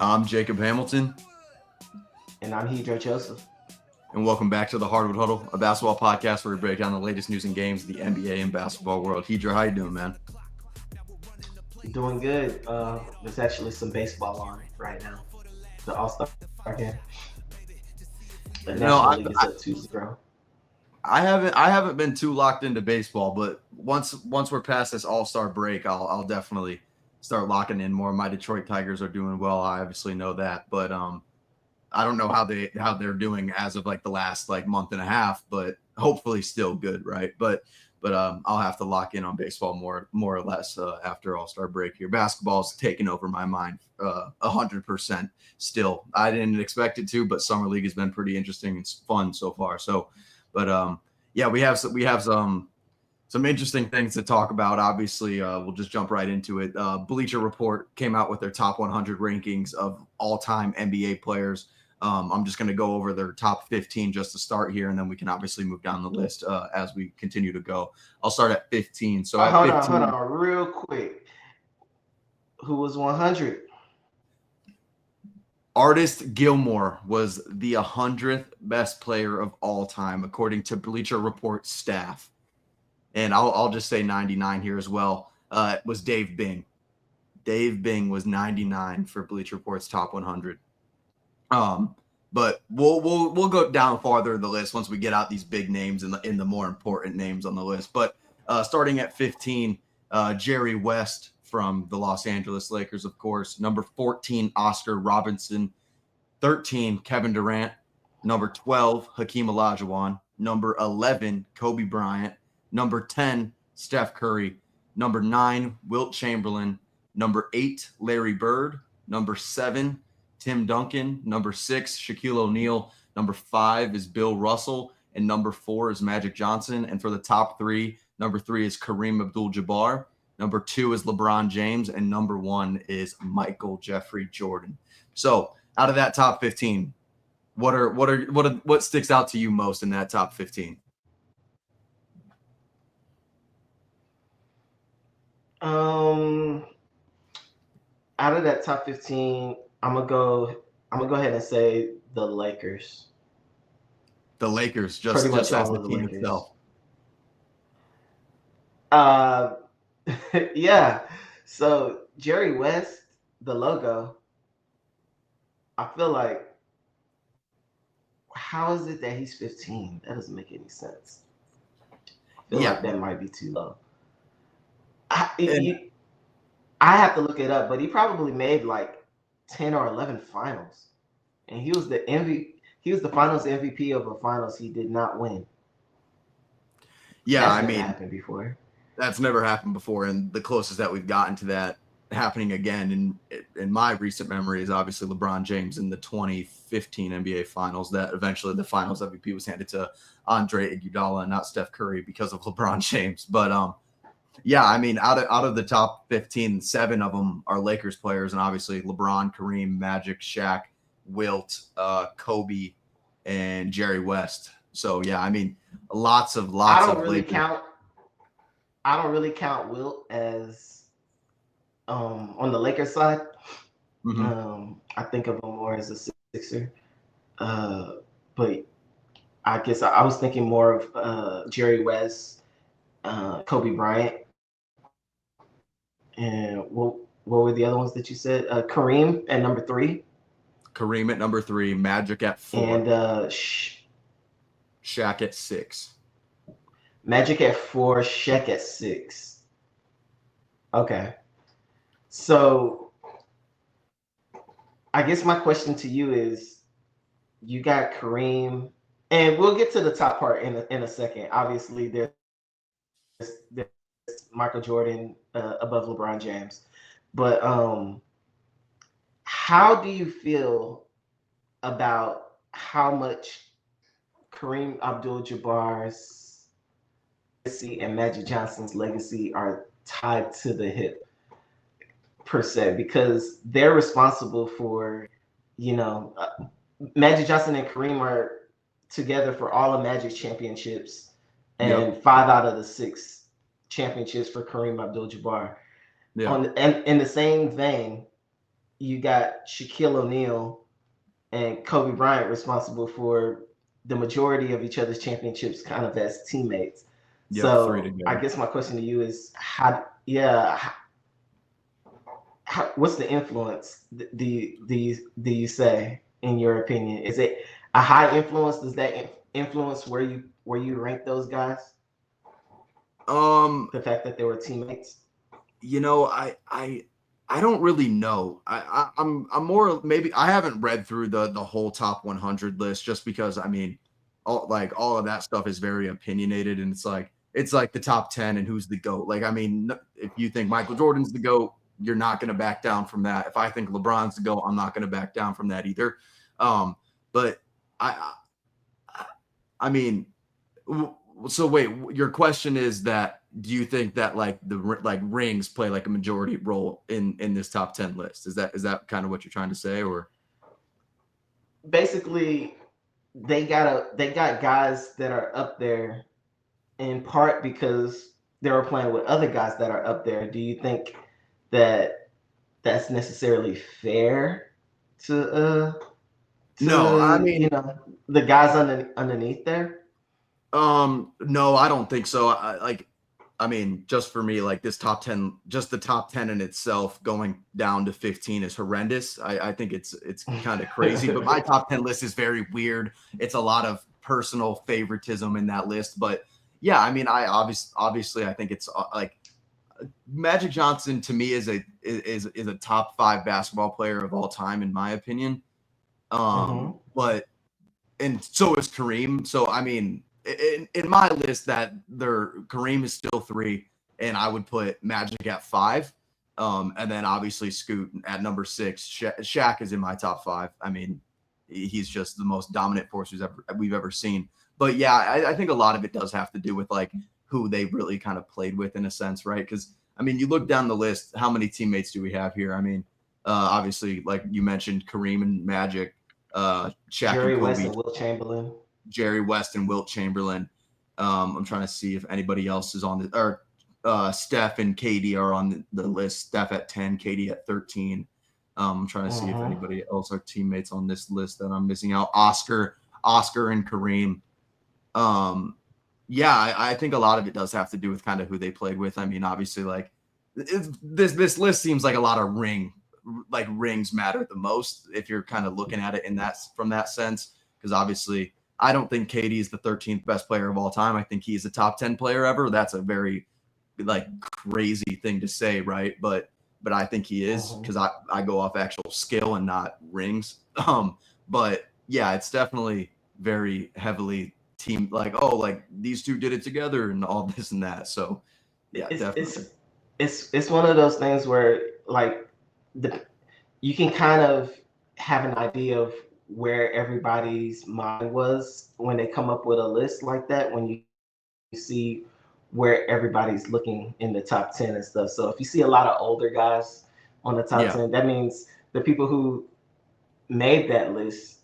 I'm Jacob Hamilton, And I'm Hidro Joseph. and welcome back to the Hardwood Huddle, a basketball podcast where we break down the latest news and games of the NBA and basketball world. Hidro, how you doing, man? Doing good. There's actually some baseball on right now. The All-Star game. The You National know, League I, is up 2-0. I haven't been too locked into baseball, but once we're past this All Star break, I'll definitely start locking in more. My Detroit Tigers are doing well. I obviously know that, but I don't know how they're doing as of like the last like month and a half, but hopefully still good, right? But I'll have to lock in on baseball more or less after All Star break here. Basketball's taken over my mind 100% still. I didn't expect it to, but summer league has been pretty interesting and fun so far. So, but yeah, we have some interesting things to talk about. Obviously, we'll just jump right into it. Bleacher Report came out with their top 100 rankings of all-time NBA players. I'm just going to go over their top 15 just to start here, and then we can obviously move down the list as we continue to go. I'll start at 15. So at Hold 15, on, real quick. Who was 100? Artist Gilmore was the 100th best player of all time, according to Bleacher Report staff. And I'll just say 99 here as well. It was Dave Bing. Dave Bing was 99 for Bleacher Report's top 100. Um, but we'll go down farther in the list once we get out these big names and the more important names on the list. But starting at 15, Jerry West from the Los Angeles Lakers, of course. Number 14, Oscar Robinson. 13, Kevin Durant. Number 12, Hakeem Olajuwon. Number 11, Kobe Bryant. Number 10, Steph Curry. Number 9, Wilt Chamberlain. Number 8, Larry Bird. Number 7, Tim Duncan. Number 6, Shaquille O'Neal. Number 5 is Bill Russell. And number 4 is Magic Johnson. And for the top 3, number 3 is Kareem Abdul-Jabbar. Number 2 is LeBron James. And number 1 is Michael Jeffrey Jordan. So out of that top 15, what sticks out to you most in that top 15? Um, Out of that top 15, I'm gonna go ahead and say the Lakers. The Lakers, Pretty just much as all the of the team Lakers. itself. Uh, yeah. So Jerry West, the logo. I feel like how is it that he's 15? That doesn't make any sense. I feel Yeah, like that might be too low. I, and you, I have to look it up, but he probably made like 10 or 11 finals, and he was the MVP. He was the Finals MVP of a Finals he did not win. yeah, That's I never mean happened before. that's never happened before, and the closest that we've gotten to that happening again in my recent memory is obviously LeBron James in the 2015 NBA Finals. That eventually the Finals MVP was handed to Andre Iguodala and not Steph Curry because of LeBron James. But yeah, I mean, out of the top 15, 7 of them are Lakers players, and obviously LeBron, Kareem, Magic, Shaq, Wilt, Kobe, and Jerry West. So yeah, I mean, I lots don't of really Lakers. count. I don't really count Wilt as on the Lakers side. Mm-hmm. I think of him more as a Sixer. But I guess I was thinking more of Jerry West, Kobe Bryant, and what were the other ones that you said? Kareem at number 3, Kareem at number 3, Magic at and 4, Shaq at 6. Magic at 4, Shaq at 6. Okay, so I guess my question to you is: you got Kareem, and we'll get to the top part in a second. Obviously, there's Michael Jordan above LeBron James, but how do you feel about how much Kareem Abdul-Jabbar's legacy and Magic Johnson's legacy are tied to the hip per se? Because they're responsible for, you know, Magic Johnson and Kareem are together for all of Magic's championships Yep. and 5 out of the 6 championships for Kareem Abdul-Jabbar. Yeah. And in the same vein, you got Shaquille O'Neal and Kobe Bryant responsible for the majority of each other's championships kind of as teammates. Yep, three So I together. guess my question to you is what's the influence do you say in your opinion? Is it a high influence? Does that influence where you rank those guys? Um, The fact that they were teammates? you know, I don't really know. I'm more maybe I haven't read through the whole top 100 list just because I mean, all of that stuff is very opinionated and it's like the top 10 and who's the GOAT. Like I mean, if you think Michael Jordan's the GOAT, you're not going to back down from that. If I think LeBron's the GOAT, I'm not going to back down from that either. But I I mean, so wait, your question is that do you think that like like rings play like a majority role in this top 10 list? Is that kind of what you're trying to say or Basically, they got guys that are up there in part because they were playing with other guys that are up there. Do you think that that's necessarily fair to no, I mean the guys underneath there? no, I don't think so. I mean, just for me, like this top 10, just the top 10 in itself going down to 15 is horrendous. I think it's kind of crazy, but my top 10 list is very weird. It's a lot of personal favoritism in that list. But yeah, I mean, obviously I think it's like Magic Johnson to me is a top 5 basketball player of all time, in my opinion. Mhm. But and so is Kareem. So I mean, in my list, that there Kareem is still 3, and I would put Magic at 5, and then obviously Scoot at number 6. Shaq is in my top 5. I mean, he's just the most dominant force we've ever seen. But yeah, I think a lot of it does have to do with like who they really kind of played with in a sense, right? Because I mean, you look down the list, how many teammates do we have here? I mean, obviously, like you mentioned, Kareem and Magic, Shaq and Jerry West Kobe, and Will Chamberlain. Jerry West and Wilt Chamberlain. I'm trying to see if anybody else is on the or Steph and KD are on the list. Steph at 10, KD at 13. I'm trying to see if Mhm. anybody else are teammates on this list that I'm missing out. Oscar and Kareem. Um, yeah, I think a lot of it does have to do with kind of who they played with. I mean, obviously, like this list seems like a lot of rings matter the most if you're kind of looking at it in that from that sense. Because obviously, I don't think KD is the 13th best player of all time. I think he's a top 10 player ever. That's a very like crazy thing to say, right? But I think he is Mhm. because I go off actual skill and not rings. But yeah, it's definitely very heavily team like like these two did it together and all this and that. So yeah, It's definitely. it's it's one of those things where like the you can kind of have an idea of where everybody's mind was when they come up with a list like that when you see where everybody's looking in the top 10 and stuff. So if you see a lot of older guys on the top Yeah, 10, that means the people who made that list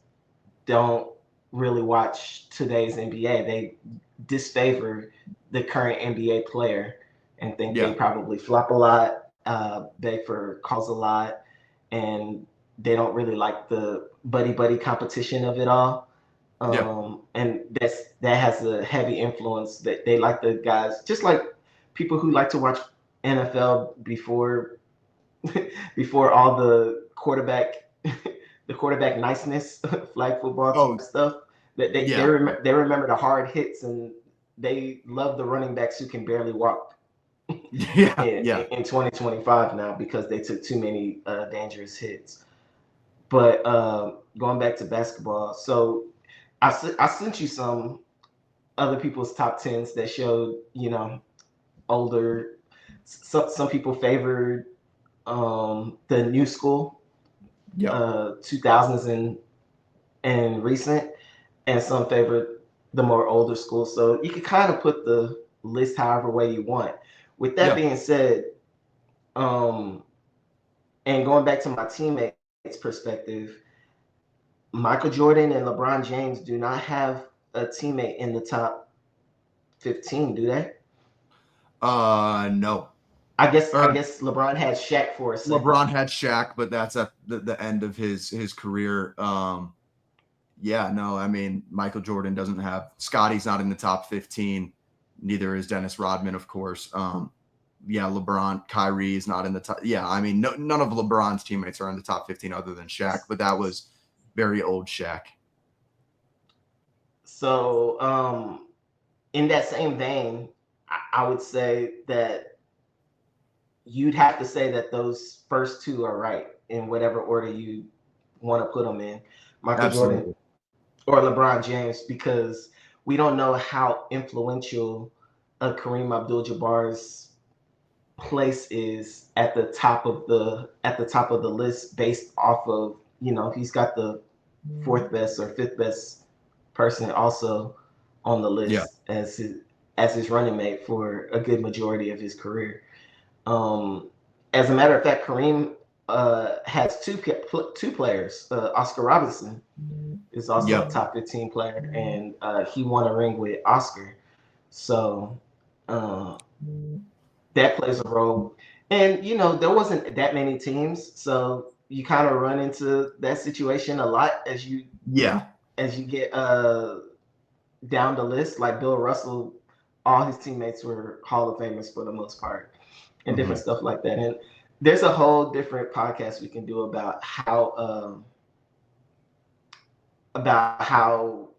don't really watch today's NBA. They disfavor the current NBA player and think they yeah, probably flop a lot, beg for calls a lot, and they don't really like the buddy competition of it all. yeah. And that has a heavy influence that they like the guys, just like people who like to watch NFL before all the quarterback niceness, flag football type Oh stuff. That yeah, they remember the hard hits and they love the running backs who can barely walk yeah, yeah, in 2025 now because they took too many dangerous hits. But going back to basketball, so I sent you some other people's top tens that showed older. Some people favored the new school, yeah, 2000s and recent, and some favored the more older school. So you can kind of put the list however way you want. With that yeah. being said, um, and going back to my teammates' perspective, Michael Jordan and LeBron James do not have a teammate in the top 15, do they? No, I guess Or LeBron had Shaq for a second. LeBron had Shaq, but that's at the end of his career. Yeah, no, I mean, Michael Jordan doesn't have Scotty's not in the top 15. Neither is Dennis Rodman, of course. Yeah, LeBron, Kyrie is not in the top. Yeah, I mean, none of LeBron's teammates are in the top 15 other than Shaq, but that was very old Shaq. So, in that same vein, I would say that you'd have to say that those first two are right in whatever order you want to put them in, Michael Jordan Absolutely. or LeBron James, because we don't know how influential Kareem Abdul-Jabbar's place is at the top of the list based off of, he's got the fourth best or fifth best person also on the Yeah. list as his running mate for a good majority of his career. As a matter of fact, Kareem has two players. Oscar Robertson is also Yep. a top 15 player, and he won a ring with Oscar. So that plays a role. And there wasn't that many teams, so you kind of run into that situation a lot as you get down the list. Like Bill Russell, all his teammates were Hall of Famers for the most part, and different stuff like that. And there's a whole different podcast we can do about how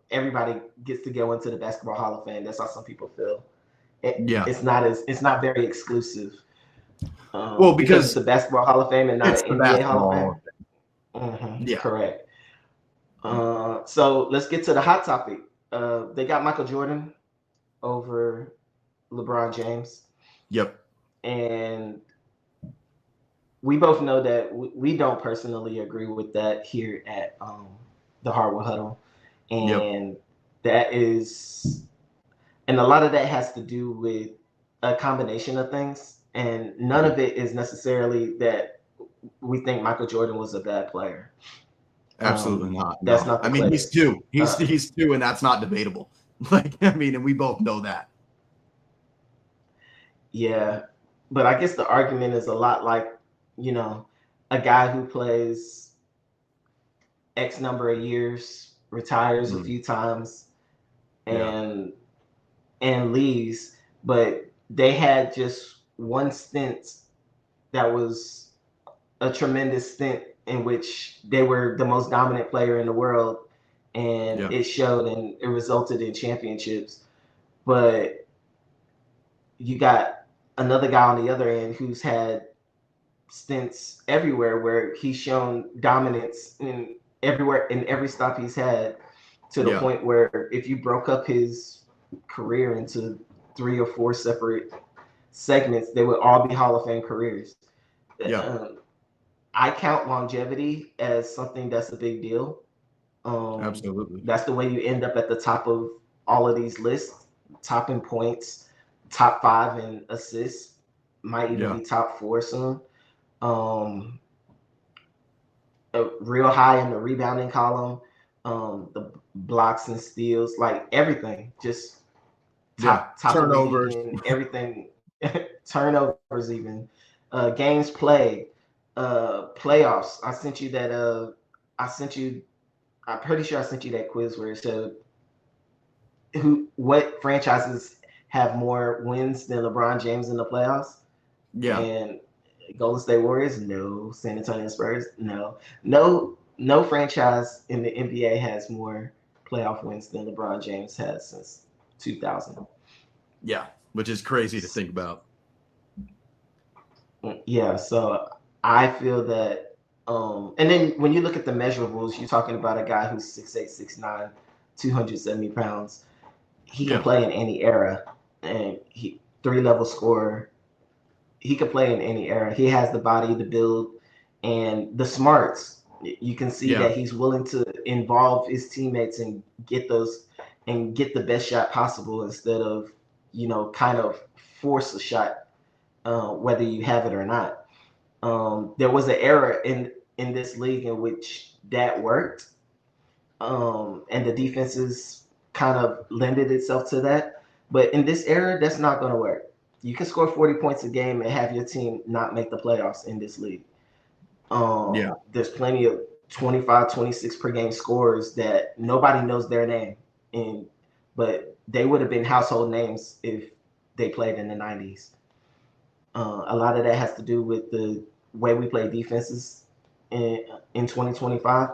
everybody gets to go into the Basketball Hall of Fame. That's how some people feel. It's not very exclusive. Well, because it's the Basketball Hall of Fame and not it's an the NBA Hall of basketball. Fame. Yeah. Correct. So let's get to the hot topic. They got Michael Jordan over LeBron James. Yep. And we both know that we don't personally agree with that here at the Hardwood Huddle. And and a lot of that has to do with a combination of things. And none of it is necessarily that we think Michael Jordan was a bad player. Absolutely not. That's No. not the I mean, case. he's two. He's two, and that's not debatable. Like, I mean, and we both know that. Yeah. But I guess the argument is a lot like, a guy who plays X number of years, retires a few times, and leaves, but they had just one stint that was a tremendous stint in which they were the most dominant player in the world, and it showed and it resulted in championships. But you got another guy on the other end who's had stints everywhere where he's shown dominance in every stop he's had, to the point where if you broke up his career into 3 or 4 separate segments, they would all be Hall of Fame careers. I count longevity as something that's a big deal. Absolutely. That's the way you end up at the top of all of these lists, top in points, top 5 in assists, might even be top 4 soon. Real high in the rebounding column, the blocks and steals, like everything, just top turnovers, of the league and everything. Turnovers, even games played, playoffs. I'm pretty sure I sent you that quiz where it showed what franchises have more wins than LeBron James in the playoffs. And Golden State Warriors, no. San Antonio Spurs, no. No franchise in the NBA has more playoff wins than LeBron James has since 2000. Yeah, which is crazy to think about. Yeah, so I feel that, and then when you look at the measurables, you're talking about a guy who's 6'8", 6'9", 270 pounds. He can play in any era, and 3-level scorer. He could play in any era. He has the body, the build, and the smarts. You can see that he's willing to involve his teammates and get the best shot possible instead of, kind of force a shot, whether you have it or not. There was an era in this league in which that worked, and the defenses kind of lended itself to that. But in this era, that's not going to work. You can score 40 points a game and have your team not make the playoffs in this league. Yeah. There's plenty of 25, 26 per game scorers that nobody knows their name, but they would have been household names if they played in the 90s. A lot of that has to do with the way we play defenses in 2025.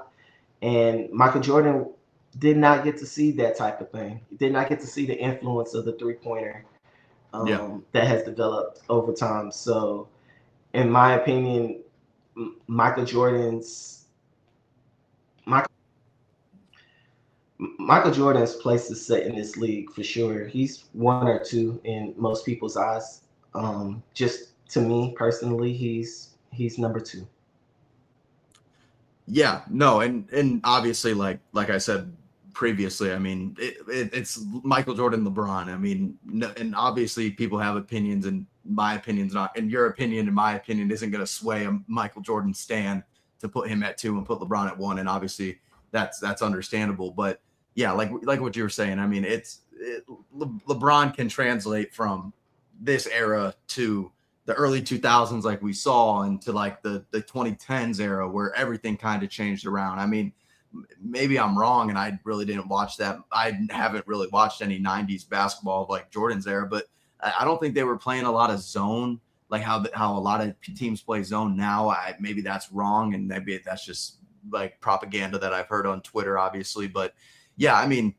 And Michael Jordan did not get to see that type of thing. He did not get to see the influence of the three-pointer that has developed over time. So, in my opinion, Michael Jordan's place is set in this league for sure. He's one or two in most people's eyes. Just to me personally, he's number two. Yeah, no, and obviously, like I said previously, I mean, it's Michael Jordan, LeBron. I mean, and obviously people have opinions, and my opinion's not, and your opinion and my opinion isn't going to sway a Michael Jordan stan to put him at 2 and put LeBron at 1, and obviously that's understandable. But yeah, like what you were saying, I mean, LeBron can translate from this era to the early 2000s, like we saw, into like the 2010s era where everything kind of changed around. I mean, maybe I'm wrong, and I really didn't watch that. I haven't really watched any 90s basketball of like Jordan's era, but I don't think they were playing a lot of zone, like how a lot of teams play zone now. Maybe that's wrong, and maybe that's just like propaganda that I've heard on Twitter, obviously. But yeah, I mean,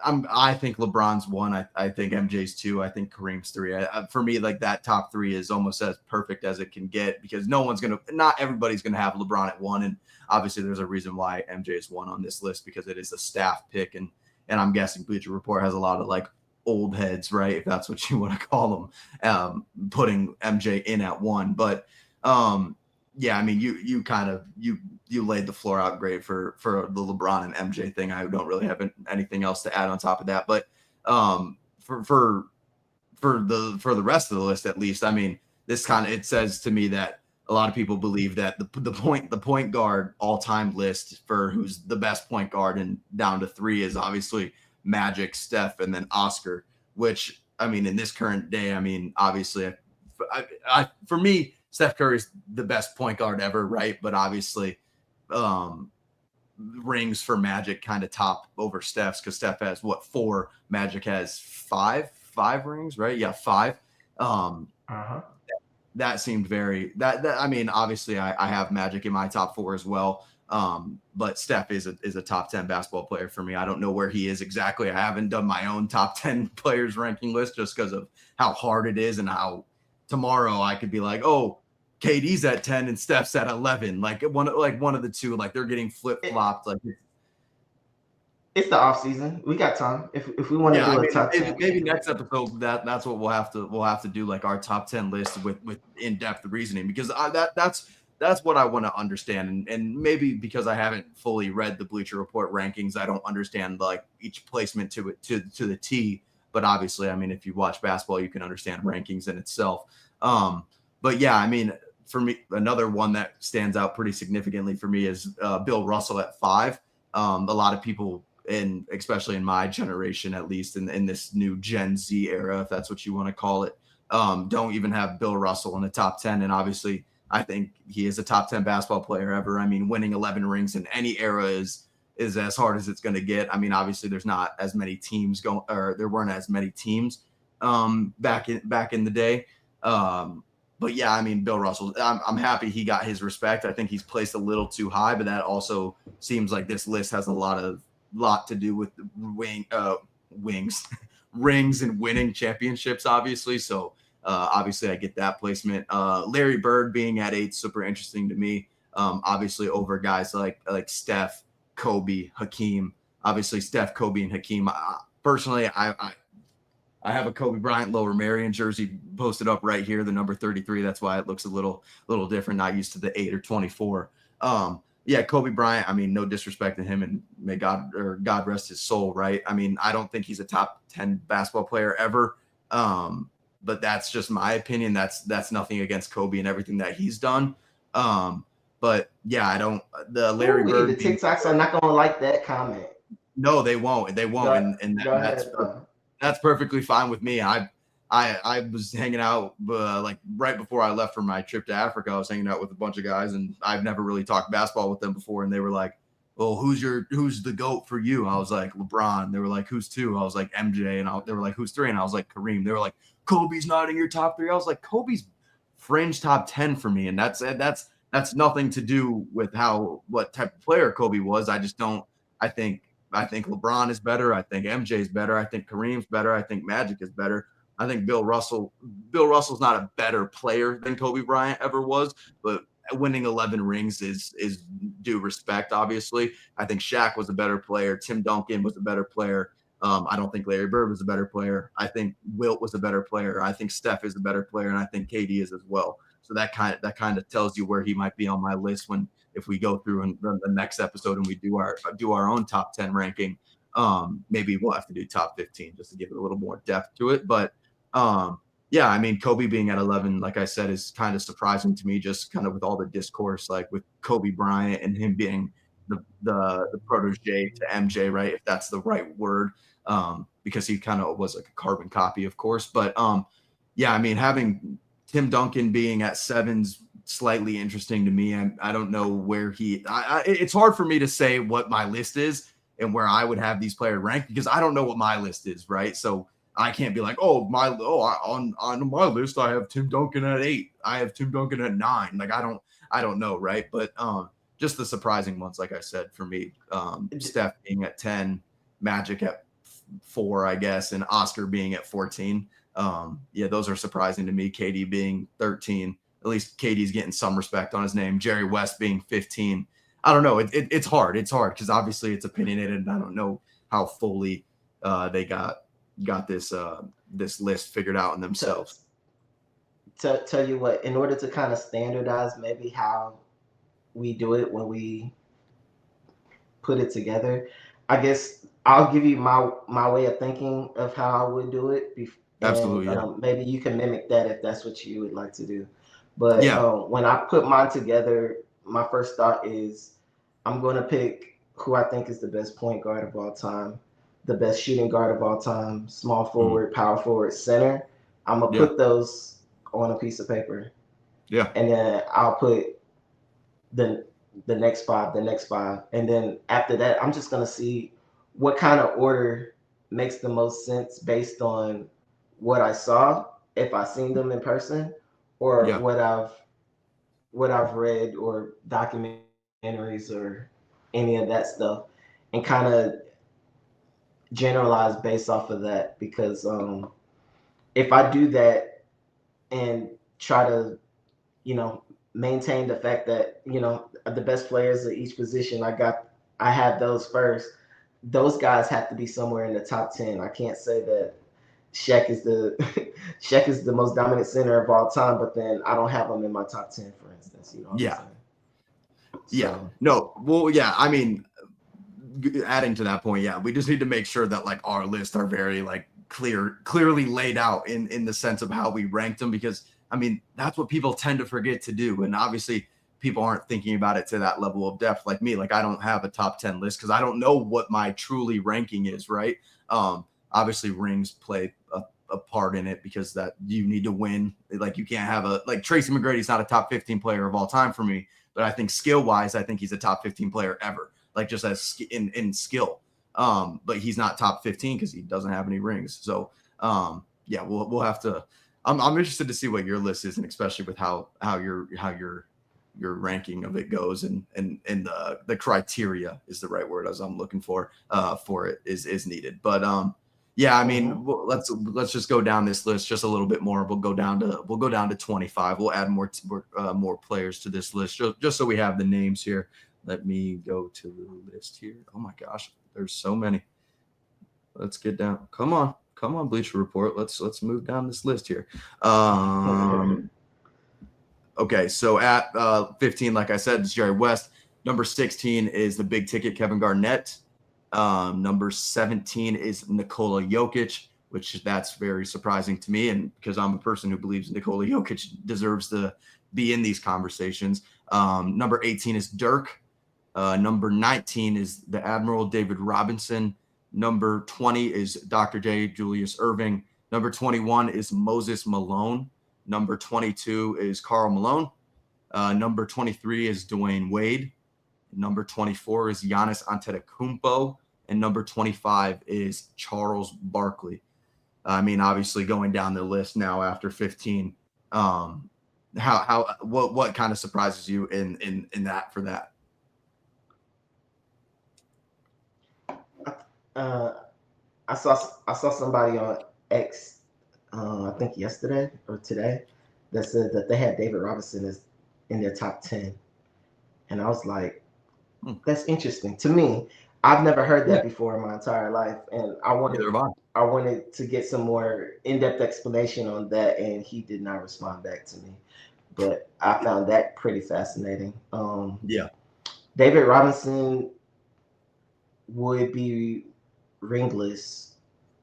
I think LeBron's 1. I think MJ's 2. I think Kareem's 3. For me, like that top 3 is almost as perfect as it can get, because not everybody's gonna have LeBron at 1, and obviously there's a reason why MJ is 1 on this list, because it is a staff pick, and I'm guessing Bleacher Report has a lot of like old heads, right? If that's what you want to call them, putting MJ in at 1. But yeah, I mean, you kind of you laid the floor out great for the LeBron and MJ thing. I don't really have anything else to add on top of that. But for the rest of the list, at least, I mean, this kind of, it says to me that a lot of people believe that the point guard all-time list for who's the best point guard and down to 3 is obviously Magic, Steph, and then Oscar, which, I mean, in this current day, I mean, obviously for me, Steph Curry is the best point guard ever, right? But obviously, rings for Magic kind of top over Steph's, because Steph has 4, Magic has 5 rings, right? Yeah, 5. That seemed very that I mean, obviously I have Magic in my top 4 as well. But Steph is a top 10 basketball player for me. I don't know where he is exactly. I haven't done my own top 10 players ranking list, just because of how hard it is, and how tomorrow I could be like, oh, KD's at 10 and Steph's at 11. Like one of the two, like they're getting flip-flopped. Like it's the off season. We got time. If we want to do a top 10. Maybe next episode that's what we'll have to do, like our top 10 list with in-depth reasoning, because that's what I want to understand, and maybe because I haven't fully read the Bleacher Report rankings, I don't understand like each placement to the T. But obviously, I mean, if you watch basketball, you can understand rankings in itself. But yeah, I mean, for me, another one that stands out pretty significantly for me is Bill Russell at 5. A lot of people, especially in my generation, at least in this new Gen Z era, if that's what you want to call it, don't even have Bill Russell in the top 10. And obviously, I think he is a top 10 basketball player ever. I mean, winning 11 rings in any era is as hard as it's going to get. I mean, obviously, there's not as many teams there weren't as many teams back in the day. But yeah, I mean, Bill Russell, I'm happy he got his respect. I think he's placed a little too high, but that also seems like this list has a lot to do with rings and winning championships, obviously. So obviously I get that placement. Larry Bird being at 8, super interesting to me. Obviously over guys like Steph, Kobe, Hakeem. Obviously Steph, Kobe, and Hakeem. Personally, I have a Kobe Bryant Lower Merion jersey posted up right here, the number 33. That's why it looks a little different, not used to the 8 or 24. Yeah, Kobe Bryant, I mean, no disrespect to him, and may God rest his soul, right? I mean, I don't think he's a top 10 basketball player ever. But that's just my opinion. That's nothing against Kobe and everything that he's done. But yeah, the Larry Bird. The TikToks are not gonna like that comment. No, they won't. They won't. And that's perfectly fine with me. I was hanging out like right before I left for my trip to Africa. I was hanging out with a bunch of guys, and I've never really talked basketball with them before. And they were like, "Well, who's the GOAT for you?" I was like, "LeBron." They were like, "Who's two?" I was like, "MJ." And they were like, "Who's three?" And I was like, "Kareem." They were like, "Kobe's not in your top three." I was like, "Kobe's fringe top 10 for me," and that's nothing to do with what type of player Kobe was. I just don't. I think LeBron is better. I think MJ is better. I think Kareem's better. I think Magic is better. I think Bill Russell's not a better player than Kobe Bryant ever was, but winning 11 rings is due respect, obviously. I think Shaq was a better player. Tim Duncan was a better player. I don't think Larry Bird was a better player. I think Wilt was a better player. I think Steph is a better player, and I think KD is as well. So that kind of tells you where he might be on my list when if we go through in the next episode and we do our own top 10 ranking. Maybe we'll have to do top 15 just to give it a little more depth to it. But yeah, I mean, Kobe being at 11, like I said, is kind of surprising to me, just kind of with all the discourse, like with Kobe Bryant and him being the protege to MJ, right? If that's the right word, because he kind of was like a carbon copy, of course. But yeah, I mean, having Tim Duncan being at seven's slightly interesting to me. I don't know where it's hard for me to say what my list is and where I would have these players ranked because I don't know what my list is, right? So I can't be like, on my list I have Tim Duncan at 8. I have Tim Duncan at 9. Like I don't know, right? But just the surprising ones, like I said, for me, Steph being at 10, Magic at 4, I guess, and Oscar being at 14. Yeah, those are surprising to me. KD being 13. At least KD's getting some respect on his name. Jerry West being 15. I don't know. It's hard. It's hard because obviously it's opinionated, and I don't know how fully they got this this list figured out in themselves. To tell you what, in order to kind of standardize maybe how we do it when we put it together, I guess I'll give you my way of thinking of how I would do it, and Absolutely, yeah. maybe you can mimic that if that's what you would like to do. But Yeah, when I put mine together, my first thought is I'm going to pick who I think is the best point guard of all time, the best shooting guard of all time, small forward, power forward, center. I'm going to yeah, put those on a piece of paper. yeah, And then I'll put the next five. And then after that, I'm just going to see what kind of order makes the most sense based on what I saw, if I seen them in person, or yeah, what I've read or documentaries or any of that stuff, and kind of generalize based off of that. Because if I do that and try to, maintain the fact that the best players at each position, I have those first. Those guys have to be somewhere in the top 10. I can't say that Shaq is the Shaq is the most dominant center of all time, but then I don't have him in my top 10, for instance. You know what I'm yeah, saying? yeah. So No, well, yeah. I mean, adding to that point, yeah, we just need to make sure that like our lists are very like clearly laid out in the sense of how we ranked them, because I mean that's what people tend to forget to do, and obviously people aren't thinking about it to that level of depth like me. Like I don't have a top 10 list because I don't know what my truly ranking is, right? Obviously rings play a part in it because that you need to win. Like you can't have like Tracy McGrady's not a top 15 player of all time for me, but I think skill wise, I think he's a top 15 player ever, like just as in skill. But he's not top 15 because he doesn't have any rings. So yeah, we'll have to. I'm interested to see what your list is, and especially with how your ranking of it goes, and the criteria is the right word as I'm looking for it is needed. But yeah, I mean, let's just go down this list just a little bit more. We'll go down to 25. We'll add more players to this list just so we have the names here. Let me go to the list here. Oh my gosh, there's so many. Let's get down. Come on, Bleacher Report. Let's move down this list here. Okay, so at 15, like I said, it's Jerry West. Number 16 is the big ticket Kevin Garnett. Number 17 is Nikola Jokic, which that's very surprising to me, and because I'm a person who believes Nikola Jokic deserves to be in these conversations. Number 18 is Dirk. Number 19 is the Admiral David Robinson. Number 20 is Dr. J. Julius Irving. Number 21 is Moses Malone. Number 22 is Karl Malone. Number 23 is Dwayne Wade. Number 24 is Giannis Antetokounmpo. And number 25 is Charles Barkley. I mean, obviously going down the list now after 15, what kind of surprises you in that for that? I saw somebody on X, I think yesterday or today, that said that they had David Robinson as in their top 10, and I was like, that's interesting to me. I've never heard that before in my entire life, and I wanted to get some more in-depth explanation on that, and he did not respond back to me. But I found that pretty fascinating. David Robinson would be ringless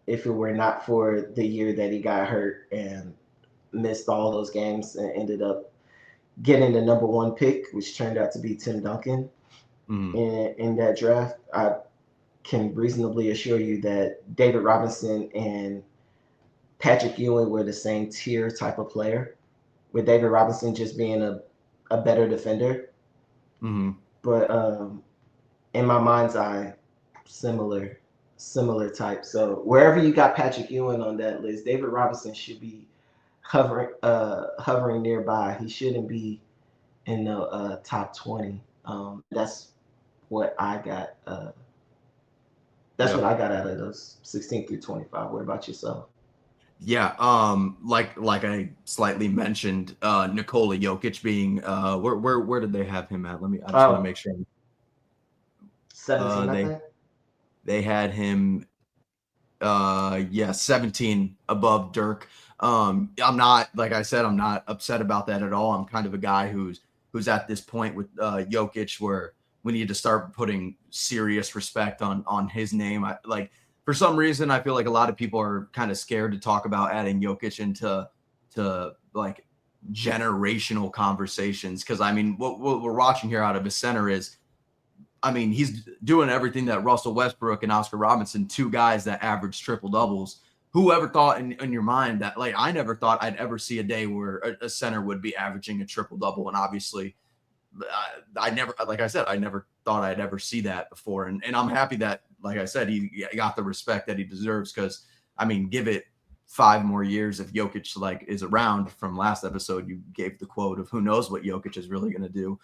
if it were not for the year that he got hurt and missed all those games and ended up getting the number 1 pick, which turned out to be Tim Duncan. In that draft. I can reasonably assure you that David Robinson and Patrick Ewing were the same tier type of player, with David Robinson just being a better defender. But in my mind's eye, similar type. So wherever you got Patrick Ewing on that list, David Robinson should be hovering nearby. He shouldn't be in the top 20. That's what I got. What I got out of those 16 through 25. What about yourself? Yeah, like I slightly mentioned, Nikola Jokic being where did they have him at? I just want to make sure. 17, I think. They had him 17 above Dirk. I'm not, like I said, I'm not upset about that at all. I'm kind of a guy who's at this point with Jokic where we need to start putting serious respect on his name. For some reason, I feel like a lot of people are kind of scared to talk about adding Jokic into like generational conversations. Cause I mean, what we're watching here out of his center is, I mean, he's doing everything that Russell Westbrook and Oscar Robertson, 2 guys that average triple doubles. Whoever thought in your mind that, like, I never thought I'd ever see a day where a center would be averaging a triple double. And obviously I never, like I said, I never thought I'd ever see that before. And I'm happy that, like I said, he got the respect that he deserves. Cause I mean, give it 5 more years if Jokic is around. From last episode, you gave the quote of who knows what Jokic is really going to do.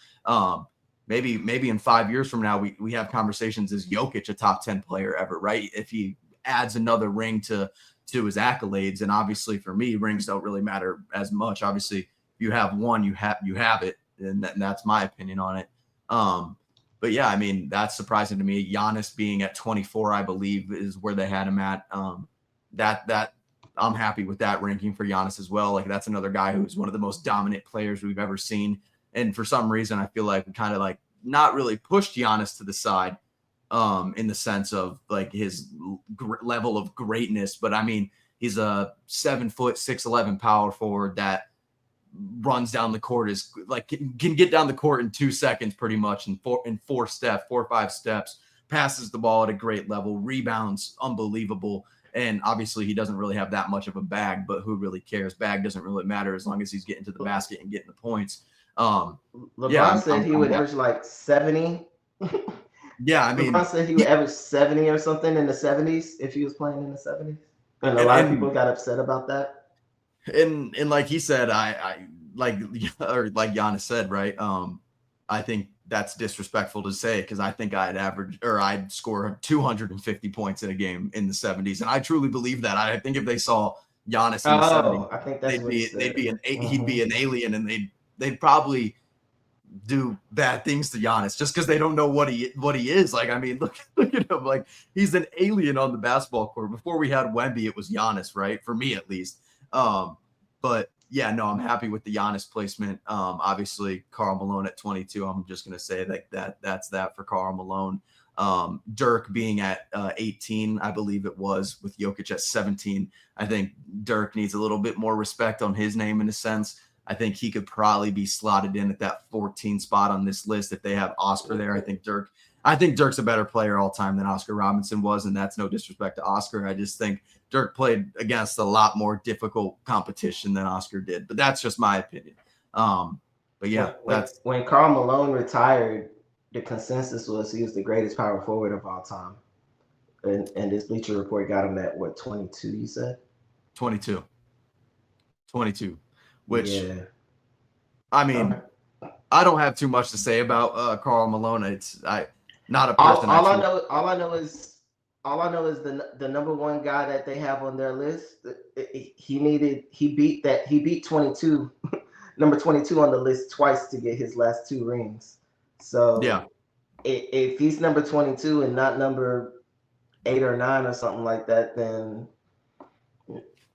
Maybe in 5 years from now, we have conversations, is Jokic a top 10 player ever, right? If he adds another ring to his accolades. And obviously for me, rings don't really matter as much. Obviously, if you have one, you have it. And that's my opinion on it. But yeah, I mean, that's surprising to me. Giannis being at 24, I believe, is where they had him at. That I'm happy with that ranking for Giannis as well. Like, that's another guy who's one of the most dominant players we've ever seen. And for some reason, I feel like we kind of not really pushed Giannis to the side in the sense of like his level of greatness. But I mean, he's a 7 foot, 6'11" power forward that runs down the court, is like can get down the court in 2 seconds pretty much in 4 or 5 steps, passes the ball at a great level, rebounds unbelievable. And obviously he doesn't really have that much of a bag, but who really cares? Bag doesn't really matter as long as he's getting to the basket and getting the points. LeBron said he would average like 70. Yeah, I mean, LeBron said he would average 70 or something in the 70s if he was playing in the 70s. And a lot of people got upset about that. And like he said, I like Giannis said, right? I think that's disrespectful to say, because I think I'd score 250 points in a game in the 70s, and I truly believe that. I think if they saw Giannis in the 70s, I think that's he'd be an alien, and they'd probably do bad things to Giannis just because they don't know what he is. Like, I mean, look at him. Like, he's an alien on the basketball court. Before we had Wemby, it was Giannis, right? For me, at least. But yeah, no, I'm happy with the Giannis placement. Obviously, Karl Malone at 22. I'm just gonna say that's that for Karl Malone. Dirk being at 18, I believe it was, with Jokic at 17. I think Dirk needs a little bit more respect on his name in a sense. I think he could probably be slotted in at that 14 spot on this list if they have Oscar there. I think Dirk's a better player all time than Oscar Robinson was, and that's no disrespect to Oscar. I just think Dirk played against a lot more difficult competition than Oscar did, but that's just my opinion. But yeah, when Karl Malone retired, the consensus was he was the greatest power forward of all time. And this Bleacher Report got him at what, 22, you said? 22. Which, yeah. I mean, I don't have too much to say about Karl Malone. Not a person. All I know is the number one guy that they have on their list. He beat 22, number 22 on the list twice to get his last 2 rings. So yeah, if he's number 22 and not number 8 or 9 or something like that, then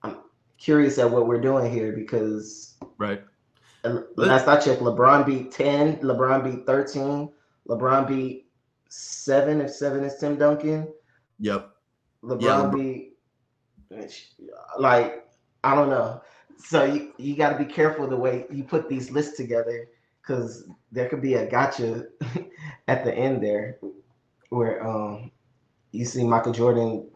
I'm curious at what we're doing here, because right. Last I checked, LeBron beat 10, LeBron beat 13, LeBron beat 7 if 7 is Tim Duncan. Yep. LeBron beat, like, I don't know. So you got to be careful the way you put these lists together, because there could be a gotcha at the end there where you see Michael Jordan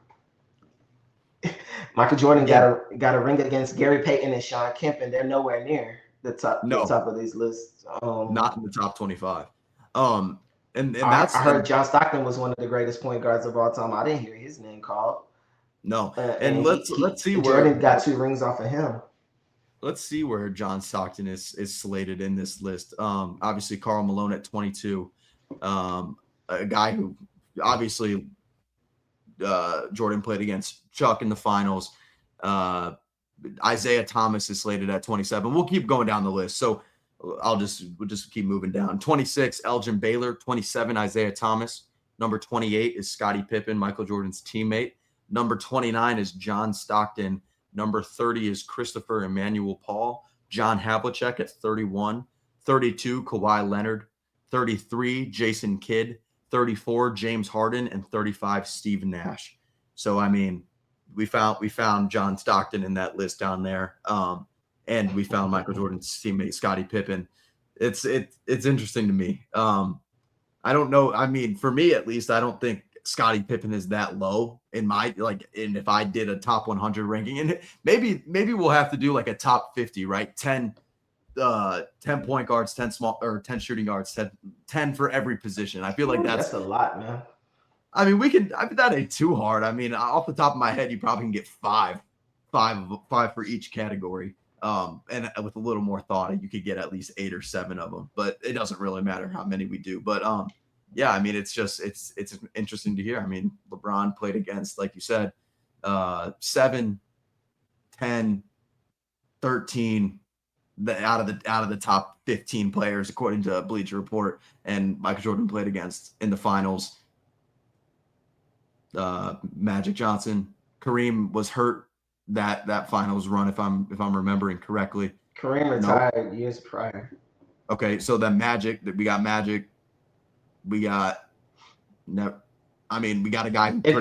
got a ring against Gary Payton and Sean Kemp, and they're nowhere near the top of these lists. Not in the top 25. And I heard John Stockton was one of the greatest point guards of all time. I didn't hear his name called. No. And let's see where Jordan got 2 rings off of him. Let's see where John Stockton is slated in this list. Obviously Karl Malone at 22. A guy who obviously Jordan played against Chuck in the finals. Isaiah Thomas is slated at 27. We'll keep going down the list. So we'll just keep moving down. 26, Elgin Baylor. 27, Isaiah Thomas. Number 28 is Scottie Pippen, Michael Jordan's teammate. Number 29 is John Stockton. Number 30 is Christopher Emmanuel Paul. John Havlicek at 31. 32, Kawhi Leonard. 33, Jason Kidd. 34, James Harden. And 35, Steve Nash. So, I mean, we found John Stockton in that list down there. And we found Michael Jordan's teammate, Scottie Pippen. It's interesting to me. I don't know. I mean, for me, at least, I don't think Scottie Pippen is that low in my, and if I did a top 100 ranking, and maybe we'll have to do like a top 50, right? 10 point guards, 10 shooting guards, 10 for every position. I feel like that's a lot, man. I mean, that ain't too hard. I mean, off the top of my head, you probably can get five for each category. And with a little more thought, you could get at least 8 or 7 of them, but it doesn't really matter how many we do. But yeah, I mean, it's interesting to hear. I mean, LeBron played against, like you said, 7, 10, 13 out of the top 15 players according to Bleacher Report, and Michael Jordan played against in the finals. Magic Johnson, Kareem was hurt that finals run, if I'm remembering correctly. Kareem retired years prior. Okay, so then we got Magic. We got we got a guy who if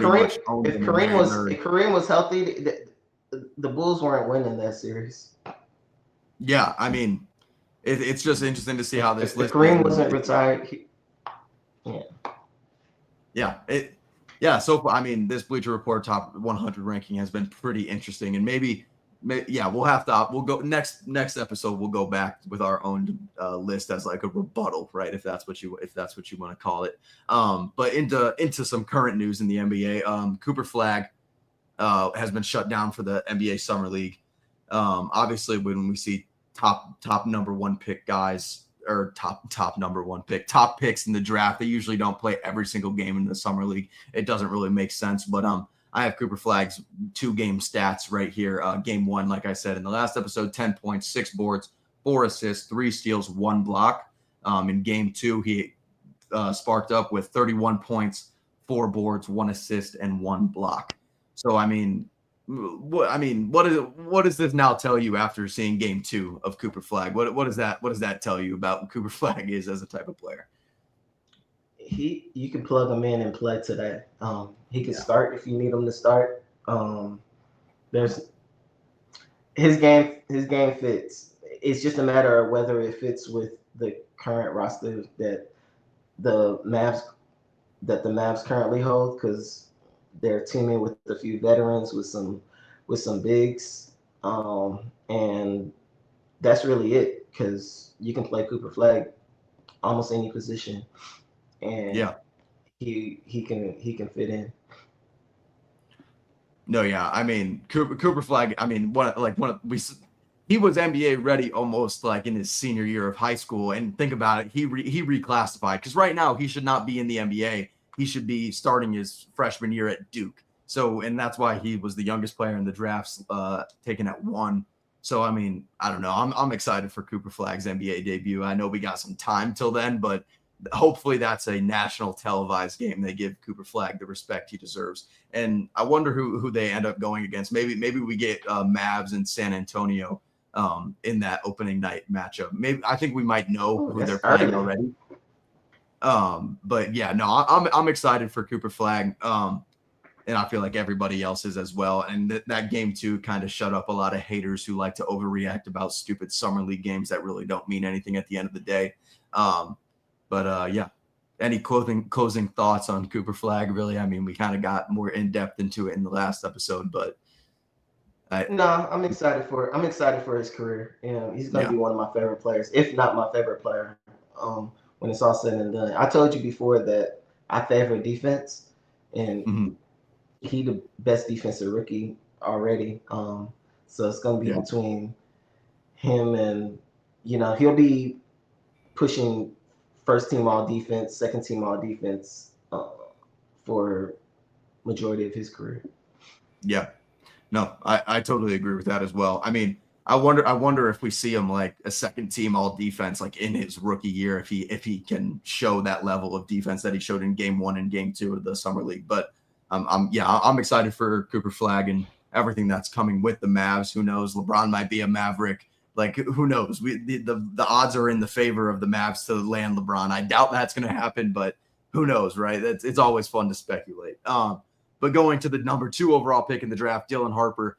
Kareem was healthy, the Bulls weren't winning that series. Yeah, I mean, it's just interesting to see how this list. If Kareem wasn't retired, So I mean, this Bleacher Report top 100 ranking has been pretty interesting, and maybe we'll go next episode. We'll go back with our own list as like a rebuttal, right? If that's what you want to call it. But into some current news in the NBA. Cooper Flagg has been shut down for the NBA Summer League. Obviously, when we see top number 1 pick guys, or top number 1 pick, top picks in the draft, they usually don't play every single game in the Summer League. It doesn't really make sense. But I have Cooper Flagg's 2-game stats right here. Game 1, like I said in the last episode, 10 points, 6 boards, 4 assists, 3 steals, 1 block. In Game 2, he sparked up with 31 points, 4 boards, 1 assist, and 1 block. So I mean, what does this now tell you after seeing Game 2 of Cooper Flagg? What does that tell you about Cooper Flagg is as a type of player? You can plug him in and play today. He can start if you need him to start. There's his game fits. it's just a matter of whether it fits with the current roster the Mavs that the Mavs currently hold, because they're teaming with a few veterans with some bigs, and that's really it. Because you can play Cooper Flagg almost any position, and Yeah. he can fit in. No, yeah. I mean, Cooper Flagg. I mean, he was NBA ready almost like in his senior year of high school. And think about it, he reclassified, because right now he should not be in the NBA. He should be starting his freshman year at Duke. So, and that's why he was the youngest player in the drafts, taken at 1. So, I mean, I don't know. I'm excited for Cooper Flagg's NBA debut. I know we got some time till then, but hopefully that's a national televised game. They give Cooper Flagg the respect he deserves. And I wonder who they end up going against. Maybe we get Mavs and San Antonio in that opening night matchup. Maybe I think we might know who they're playing already. But yeah, no, I'm excited for Cooper Flagg. And I feel like everybody else is as well. And that game too kind of shut up a lot of haters who like to overreact about stupid summer league games that really don't mean anything at the end of the day. Yeah. Any closing thoughts on Cooper Flagg? Really, I mean, we kind of got more in depth into it in the last episode, but no, I'm excited for his career. You know, he's going to be one of my favorite players, if not my favorite player. When it's all said and done, I told you before that I favor defense, and he the best defensive rookie already. So it's going to be between him and, you know, he'll be pushing first team all defense, second team all defense for majority of his career. Yeah, no, I totally agree with that as well. I mean, I wonder if we see him like a second team all defense like in his rookie year, if he can show that level of defense that he showed in game 1 and game 2 of the summer league. But I'm excited for Cooper Flagg and everything that's coming with the Mavs. Who knows? LeBron might be a Maverick. Like, who knows? The odds are in the favor of the Mavs to land LeBron. I doubt that's going to happen, but who knows, right? It's always fun to speculate. But going to the number 2 overall pick in the draft, Dylan Harper.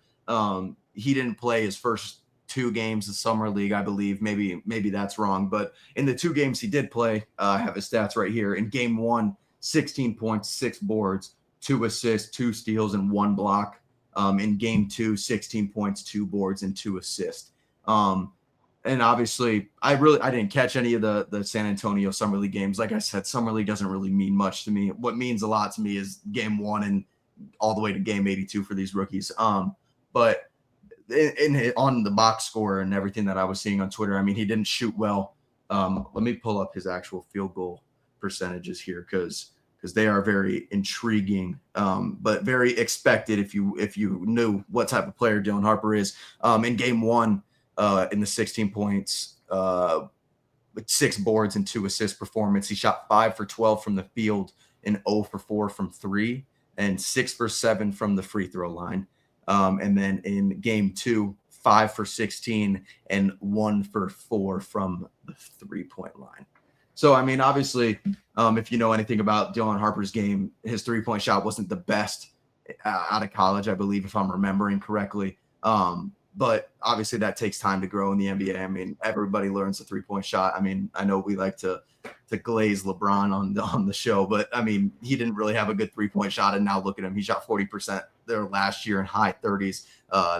He didn't play his first 2 games of summer league, I believe. Maybe that's wrong, but in the 2 games he did play, I have his stats right here. In game 1, 16 points, 6 boards, 2 assists, 2 steals, and 1 block. In game 2, 16 points, 2 boards, and 2 assists. And obviously I didn't catch any of the San Antonio summer league games. Like I said, summer league doesn't really mean much to me. What means a lot to me is game 1 and all the way to game 82 for these rookies. But on the box score and everything that I was seeing on Twitter, I mean, he didn't shoot well. Let me pull up his actual field goal percentages here, because they are very intriguing, but very expected if you knew what type of player Dylan Harper is. In game 1, in the 16 points, with 6 boards and 2 assists performance, he shot 5 for 12 from the field and 0 for 4 from 3 and 6 for 7 from the free throw line. And then in game 2, 5 for 16 and 1 for 4 from the 3-point line. So, I mean, obviously, if you know anything about Dylan Harper's game, his 3-point shot wasn't the best out of college, I believe, if I'm remembering correctly. But obviously that takes time to grow in the NBA. I mean, everybody learns the 3-point shot. I mean, I know we like to glaze LeBron on the show, but I mean, he didn't really have a good 3-point shot. And now look at him. He shot 40% there last year and high 30s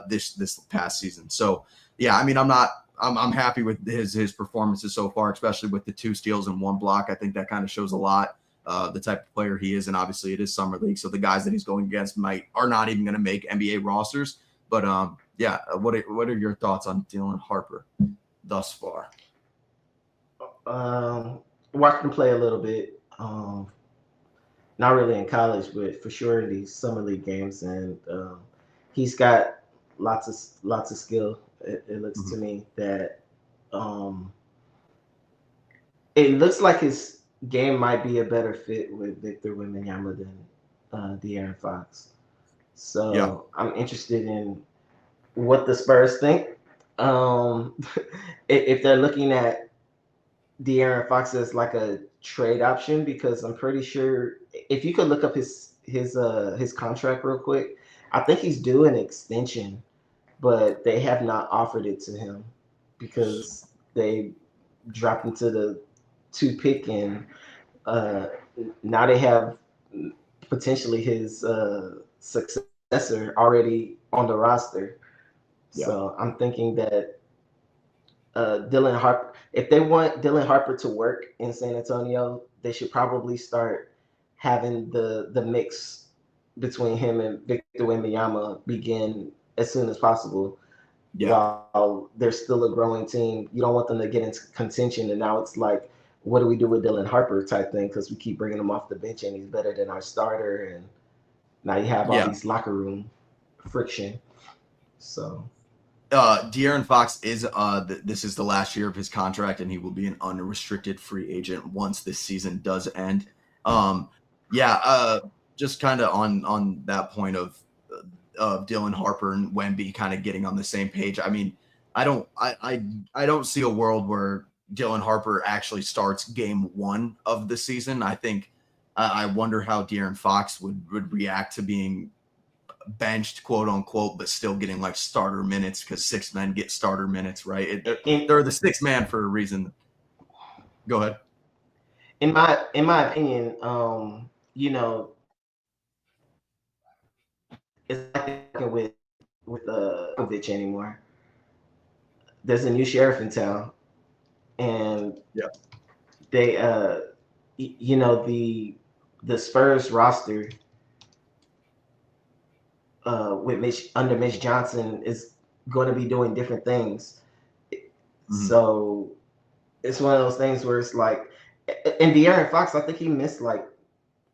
this past season. So yeah, I mean, I'm happy with his performances so far, especially with the 2 steals and 1 block. I think that kind of shows a lot, the type of player he is. And obviously it is summer league, so the guys that he's going against are not even going to make NBA rosters. But yeah, what are your thoughts on Dylan Harper thus far? Watched him play a little bit. Not really in college, but for sure in these summer league games, and he's got lots of skill. It looks to me that it looks like his game might be a better fit with Victor Wembanyama than De'Aaron Fox. So yeah. I'm interested in what the Spurs think. If they're looking at De'Aaron Fox as like a trade option, because I'm pretty sure if you could look up his contract real quick, I think he's due an extension, but they have not offered it to him because they dropped into the 2 pick, and now they have potentially his successor already on the roster. Yeah. So I'm thinking that Dylan Harper, if they want Dylan Harper to work in San Antonio, they should probably start having the mix between him and Victor Wembanyama begin as soon as possible. Yeah. While they're still a growing team, you don't want them to get into contention, and now it's like, what do we do with Dylan Harper type thing, because we keep bringing him off the bench and he's better than our starter, and now you have all these locker room friction. So De'Aaron Fox is this is the last year of his contract, and he will be an unrestricted free agent once this season does end. Just kind of on that point of Dylan Harper and Wemby kind of getting on the same page. I mean, I don't see a world where Dylan Harper actually starts game 1 of the season. I think I wonder how De'Aaron Fox would react to being benched, quote unquote, but still getting like starter minutes, because 6 men get starter minutes, right? They're the 6th man for a reason. Go ahead. In my opinion, it's not with Popovich anymore. There's a new sheriff in town, and they the Spurs roster with under Mitch Johnson is going to be doing different things. Mm-hmm. So it's one of those things where it's like, and De'Aaron Fox, I think he missed like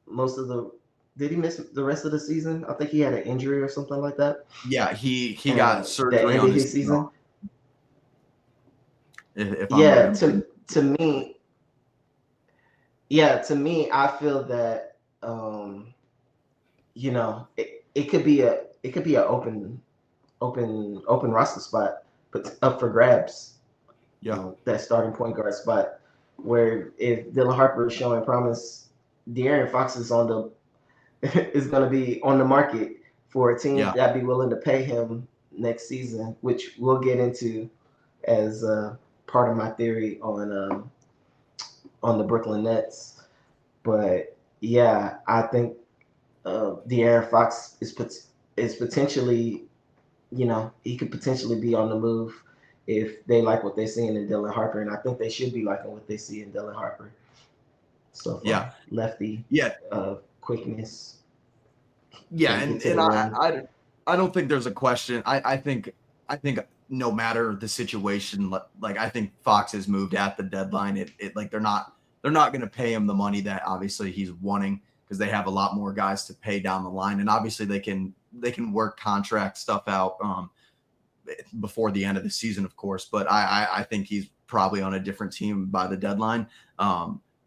most of the. Did he miss the rest of the season? I think he had an injury or something like that. Yeah, he got surgery on his season. To me, I feel that it could be a open roster spot, but up for grabs. Yeah, that starting point guard spot, where if Dylan Harper is showing promise, De'Aaron Fox is going to be on the market for a team that'd be willing to pay him next season, which we'll get into as part of my theory on the Brooklyn Nets. But yeah, I think De'Aaron Fox is potentially, he could potentially be on the move if they like what they're seeing in Dylan Harper, and I think they should be liking what they see in Dylan Harper. So far, lefty, quickness. Yeah, and I don't think there's a question. I think no matter the situation, like I think Fox has moved at the deadline. It like they're not going to pay him the money that obviously he's wanting, because they have a lot more guys to pay down the line, and obviously they can work contract stuff out before the end of the season, of course. But I think he's probably on a different team by the deadline.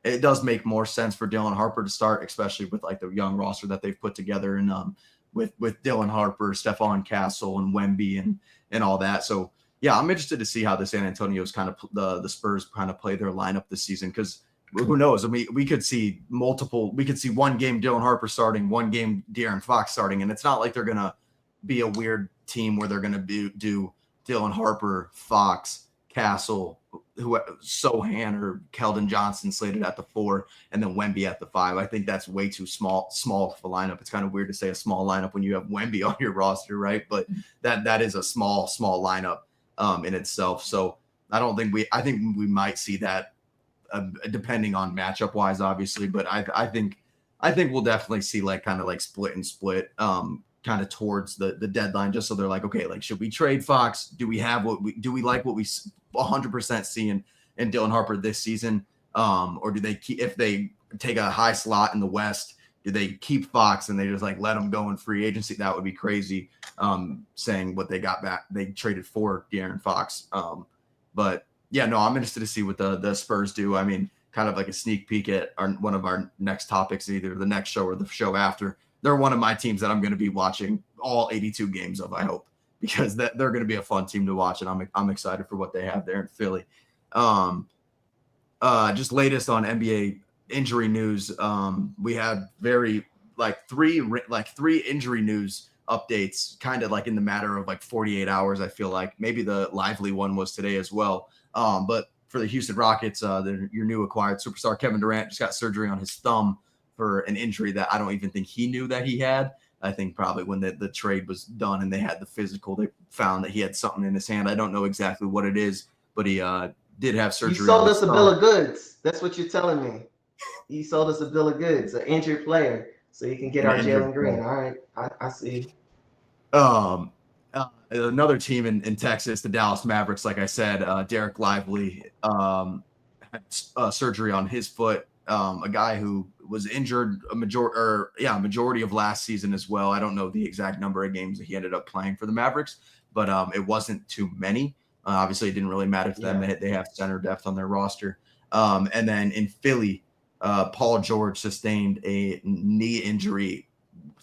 It does make more sense for Dylan Harper to start, especially with like the young roster that they've put together, and with Dylan Harper, Stephon Castle, and Wemby and all that. So yeah, I'm interested to see how the San Antonio's kind of the Spurs kind of play their lineup this season, because who knows? I mean, we could see one game Dylan Harper starting, one game De'Aaron Fox starting, and it's not like they're gonna be a weird team where they're gonna do Dylan Harper, Fox, Castle, Sohan or Keldon Johnson slated at the 4, and then Wemby at the 5. I think that's way too small of a lineup. It's kind of weird to say a small lineup when you have Wemby on your roster, right? But that is a small lineup in itself. So I think we might see that depending on matchup wise, obviously. But I think we'll definitely see like kind of like split and split kind of towards the deadline, just so they're like, okay, like, should we trade Fox? Do we like what we 100% see in Dylan Harper this season? Or do they keep, if they take a high slot in the West, do they keep Fox and they just like let him go in free agency? That would be crazy. Saying what they got back, they traded for De'Aaron Fox. But yeah, no, I'm interested to see what the Spurs do. I mean, kind of like a sneak peek at one of our next topics, either the next show or the show after. They're one of my teams that I'm going to be watching all 82 games of, I hope, because they're going to be a fun team to watch, and I'm excited for what they have there in Philly. Just latest on NBA injury news. We had three injury news updates kind of like in the matter of like 48 hours. I feel like maybe the Lively one was today as well. But for the Houston Rockets, your new acquired superstar Kevin Durant just got surgery on his thumb for an injury that I don't even think he knew that he had. I think probably when the trade was done and they had the physical, they found that he had something in his hand. I don't know exactly what it is, but he did have surgery. You sold us a bill of goods. That's what you're telling me. You sold us a bill of goods, an injured player, so you can get our Jalen Green. All right, I see. Another team in Texas, the Dallas Mavericks, like I said, Derek Lively had surgery on his foot. A guy who was injured a majority of last season as well. I don't know the exact number of games that he ended up playing for the Mavericks, but it wasn't too many. Obviously, it didn't really matter to them. They have center depth on their roster. And then in Philly, Paul George sustained a knee injury,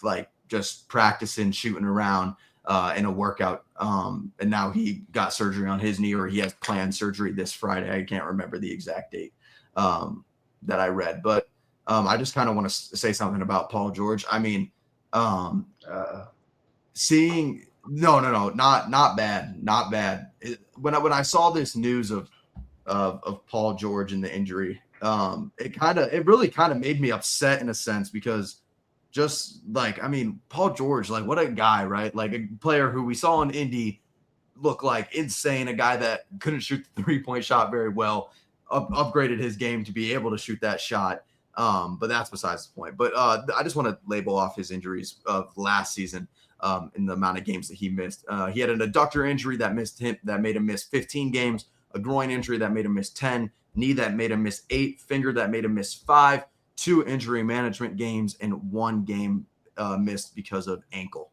like just practicing, shooting around in a workout. And now he got surgery on his knee, or he has planned surgery this Friday. I can't remember the exact date that I read, but I just kind of want to say something about Paul George. I mean, seeing not bad. When I saw this news of Paul George and the injury, it really kind of made me upset in a sense, because just like, I mean, Paul George, like what a guy, right? Like a player who we saw in Indy look like insane, a guy that couldn't shoot the 3-point shot very well, upgraded his game to be able to shoot that shot. But that's besides the point. But I just want to label off his injuries of last season in the amount of games that he missed. He had an adductor injury that made him miss 15 games, a groin injury that made him miss 10, knee that made him miss 8, finger that made him miss 5, 2 injury management games, and 1 game missed because of ankle.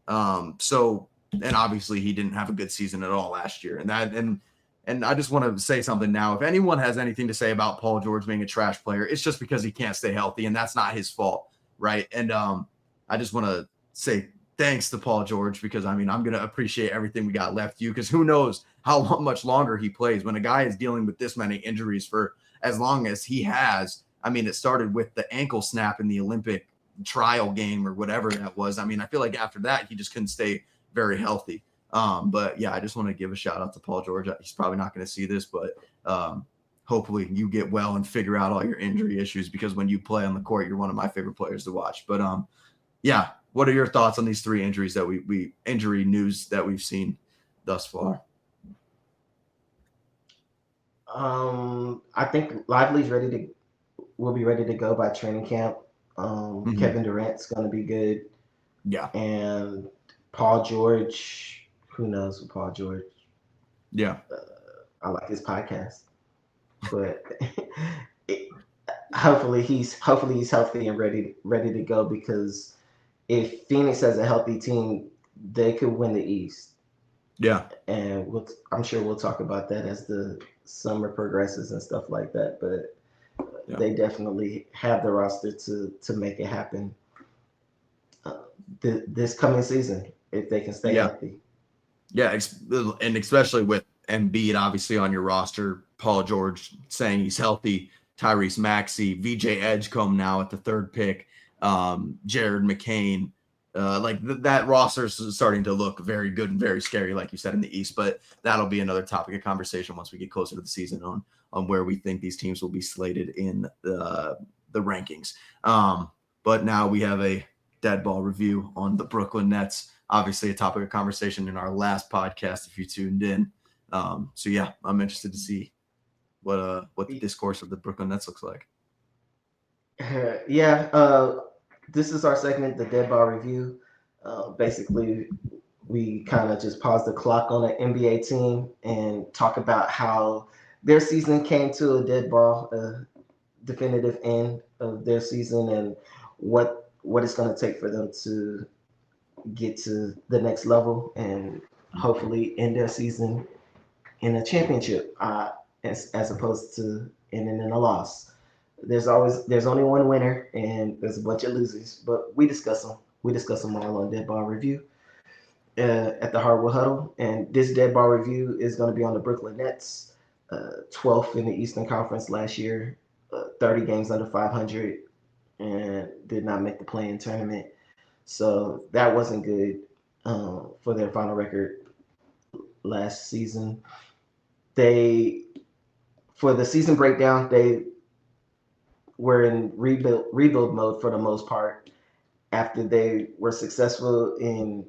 And obviously he didn't have a good season at all last year. And I just want to say something now. If anyone has anything to say about Paul George being a trash player, it's just because he can't stay healthy, and that's not his fault, right? And I just want to say thanks to Paul George, because, I mean, I'm going to appreciate everything we got left you, because who knows how much longer he plays. When a guy is dealing with this many injuries for as long as he has, I mean, it started with the ankle snap in the Olympic trial game or whatever that was. I mean, I feel like after that, he just couldn't stay very healthy. But yeah, I just want to give a shout out to Paul George. He's probably not going to see this, but hopefully you get well and figure out all your injury issues, because when you play on the court, you're one of my favorite players to watch. But yeah, what are your thoughts on these 3 injuries that injury news that we've seen thus far? I think Lively's will be ready to go by training camp. Kevin Durant's going to be good. Yeah. And Paul George, who knows with Paul George? Yeah. I like his podcast, but hopefully he's healthy and ready to go, because if Phoenix has a healthy team, they could win the East. Yeah. And I'm sure we'll talk about that as the summer progresses and stuff like that. But they definitely have the roster to make it happen this coming season, if they can stay healthy. Yeah, and especially with Embiid obviously on your roster, Paul George saying he's healthy, Tyrese Maxey, VJ Edgecombe now at the 3rd pick, Jared McCain. That roster is starting to look very good and very scary, like you said, in the East. But that'll be another topic of conversation once we get closer to the season on where we think these teams will be slated in the rankings. But now we have a dead ball review on the Brooklyn Nets. Obviously a topic of conversation in our last podcast, if you tuned in. So yeah, I'm interested to see what the discourse of the Brooklyn Nets looks like. This is our segment, the dead ball review. Basically, we kind of just pause the clock on an NBA team and talk about how their season came to a dead ball, definitive end of their season, and what it's going to take for them to get to the next level and hopefully end their season in a championship, as opposed to ending in a loss. There's only one winner and there's a bunch of losers, but we discuss them all on Dead Ball Review at the Hardwood Huddle. And this Dead Ball Review is going to be on the Brooklyn Nets, 12th in the Eastern Conference last year, 30 games under 500, and did not make the play-in tournament. So that wasn't good for their final record last season. They, for the season breakdown, they were in rebuild mode for the most part after they were successful in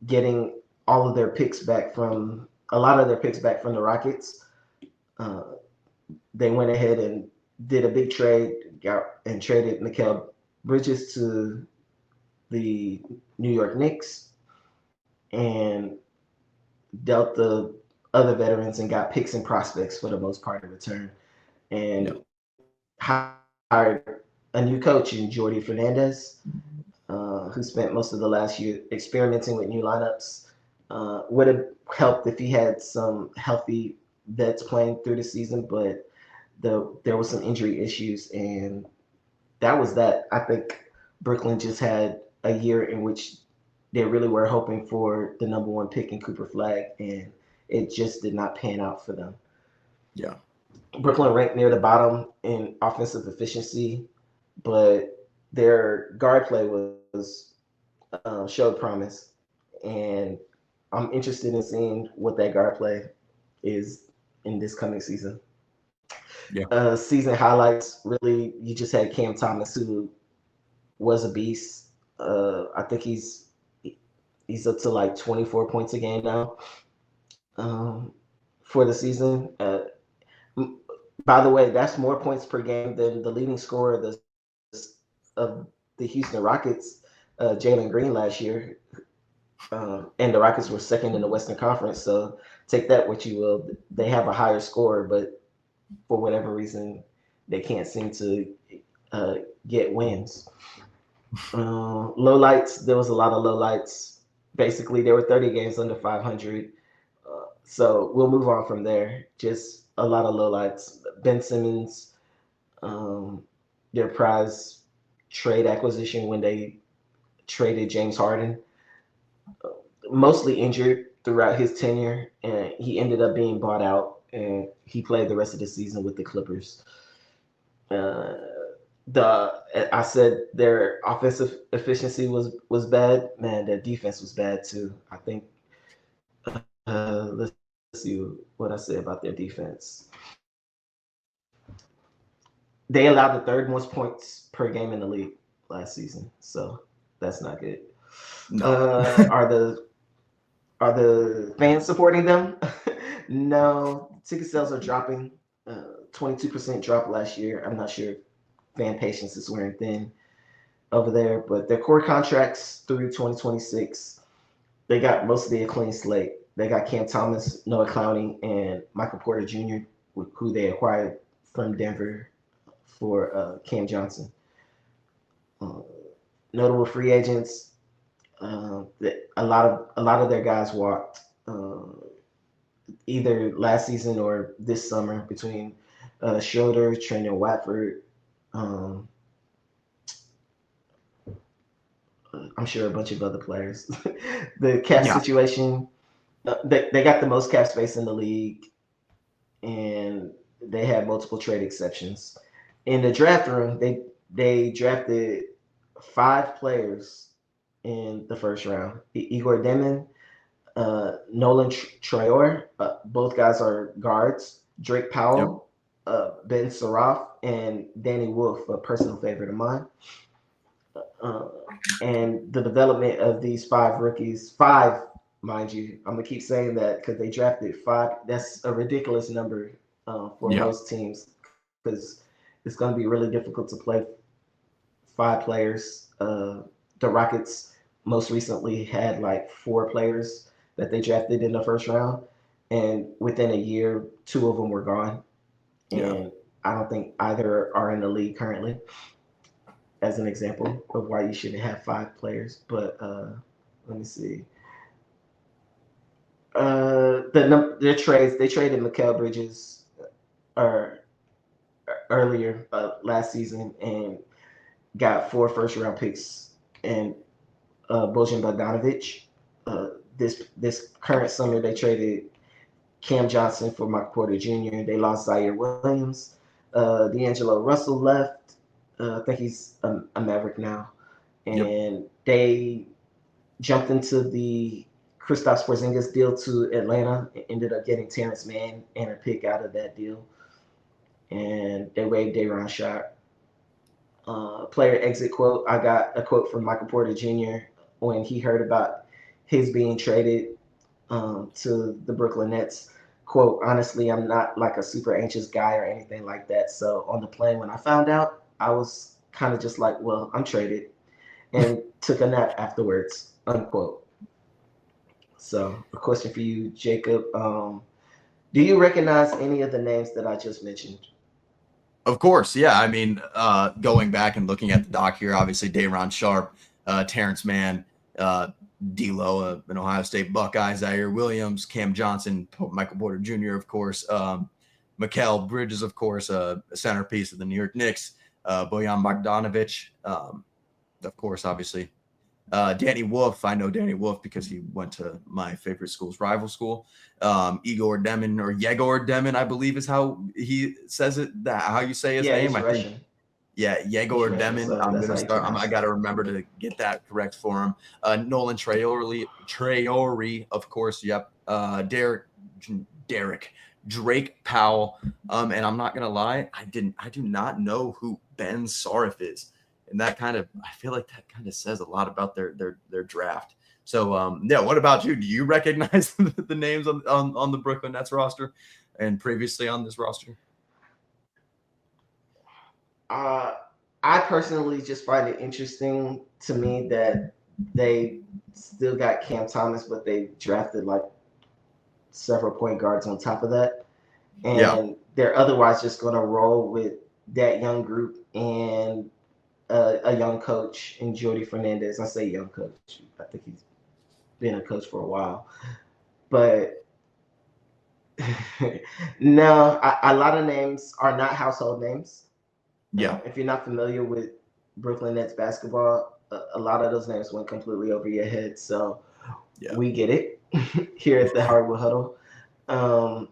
getting all of their picks back from a lot of their picks back from the Rockets. Uh, they went ahead and did a big trade, and traded Mikal Bridges to the New York Knicks, and dealt the other veterans and got picks and prospects for the most part in return, and hired a new coach in Jordy Fernandez, who spent most of the last year experimenting with new lineups. Would have helped if he had some healthy vets playing through the season, but there was some injury issues, and that was that. I think Brooklyn just had a year in which they really were hoping for the number one pick in Cooper Flagg, and it just did not pan out for them. Yeah. Brooklyn ranked near the bottom in offensive efficiency, but their guard play was showed promise, and I'm interested in seeing what that guard play is in this coming season. Yeah. Season highlights, really, you just had Cam Thomas, who was a beast. I think he's up to like 24 points a game now for the season. By the way, that's more points per game than the leading scorer of the Houston Rockets, Jalen Green, last year. And the Rockets were second in the Western Conference, so take that what you will. They have a higher score, but for whatever reason, they can't seem to get wins. Low lights, there was a lot of low lights. Basically, there were 30 games under 500. So we'll move on from there. Just a lot of low lights. Ben Simmons, their prize trade acquisition when they traded James Harden, mostly injured throughout his tenure, and he ended up being bought out, and he played the rest of the season with the Clippers. Uh, I said their offensive efficiency was bad. Man, their defense was bad too. I think. Let's see what I say about their defense. They allowed the third most points per game in the league last season, so that's not good. No. Are the fans supporting them? No, ticket sales are dropping. 22% drop last year. I'm not sure if fan patience is wearing thin over there, but their core contracts through 2026, they got mostly a clean slate. They got Cam Thomas, Noah Clowney, and Michael Porter Jr., who they acquired from Denver for Cam Johnson. Uh, Notable free agents. A lot of their guys walked either last season or this summer between Schroeder, Trendon Watford. Um, I'm sure a bunch of other players. The cap situation, they got the most cap space in the league, and they had multiple trade exceptions. In the draft room, they drafted 5 players in the first round. Igor Demon, Nolan Traore, both guys are guards. Drake Powell, Ben Saraf, and Danny Wolf, a personal favorite of mine. Uh, and the development of these 5 rookies, mind you, I'm gonna keep saying that because they drafted 5. That's a ridiculous number for most teams, because it's gonna be really difficult to play 5 players. The Rockets most recently had like 4 players that they drafted in the first round, and within a year, 2 of them were gone, and I don't think either are in the league currently, as an example of why you shouldn't have 5 players. But let me see. Their trades, they traded Mikal Bridges earlier last season, and got 4 first round picks and Bojan Bogdanovic. This current summer, they traded Cam Johnson for Mark Porter Jr. They lost Zaire Williams. D'Angelo Russell left. I think he's a Maverick now. Yep. and they jumped into the Kristaps Porzingis deal to Atlanta and ended up getting Terrence Mann and a pick out of that deal. And they waived Day'Ron Sharpe. Player exit quote. I got a quote from Michael Porter Jr. when he heard about his being traded to the Brooklyn Nets. Quote, honestly, I'm not like a super anxious guy or anything like that. So on the plane, when I found out, I was kind of just like, well, I'm traded, and took a nap afterwards, unquote. So a question for you, Jacob. Do you recognize any of the names that I just mentioned? Of course, yeah. I mean, going back and looking at the doc here, obviously Day'Ron Sharpe, Terrence Mann, D'Lo, an Ohio State Buckeye, Zaire Williams, Cam Johnson, Michael Porter Jr., of course, Mikal Bridges, of course, a centerpiece of the New York Knicks, Bojan Bogdanovic, of course, obviously. Danny Wolf, I know Danny Wolf because he went to my favorite school's rival school. Igor Demon or Yegor Demon, I believe is how he says it. How you say his name? He's I think. Russian. Yeah, He's Yegor Russian, Demon. so I'm that's gonna how you start. pronounce I it. got to remember to get that correct for him. Nolan Traore, of course. Yep. Derek Drake Powell. And I'm not gonna lie, I do not know who Ben Sarif is, and that kind of, I feel like that kind of says a lot about their draft. So yeah, what about you? Do you recognize the names on the Brooklyn Nets roster and previously on this roster? Uh, I personally just find it interesting to me that they still got Cam Thomas, but they drafted like several point guards on top of that. Yeah. And they're otherwise just going to roll with that young group and a young coach in Jordy Fernandez. I say young coach. I think he's been a coach for a while. But no, a lot of names are not household names. Yeah. If you're not familiar with Brooklyn Nets basketball, a lot of those names went completely over your head. So Yeah. we get it here at the Hardwood Huddle. And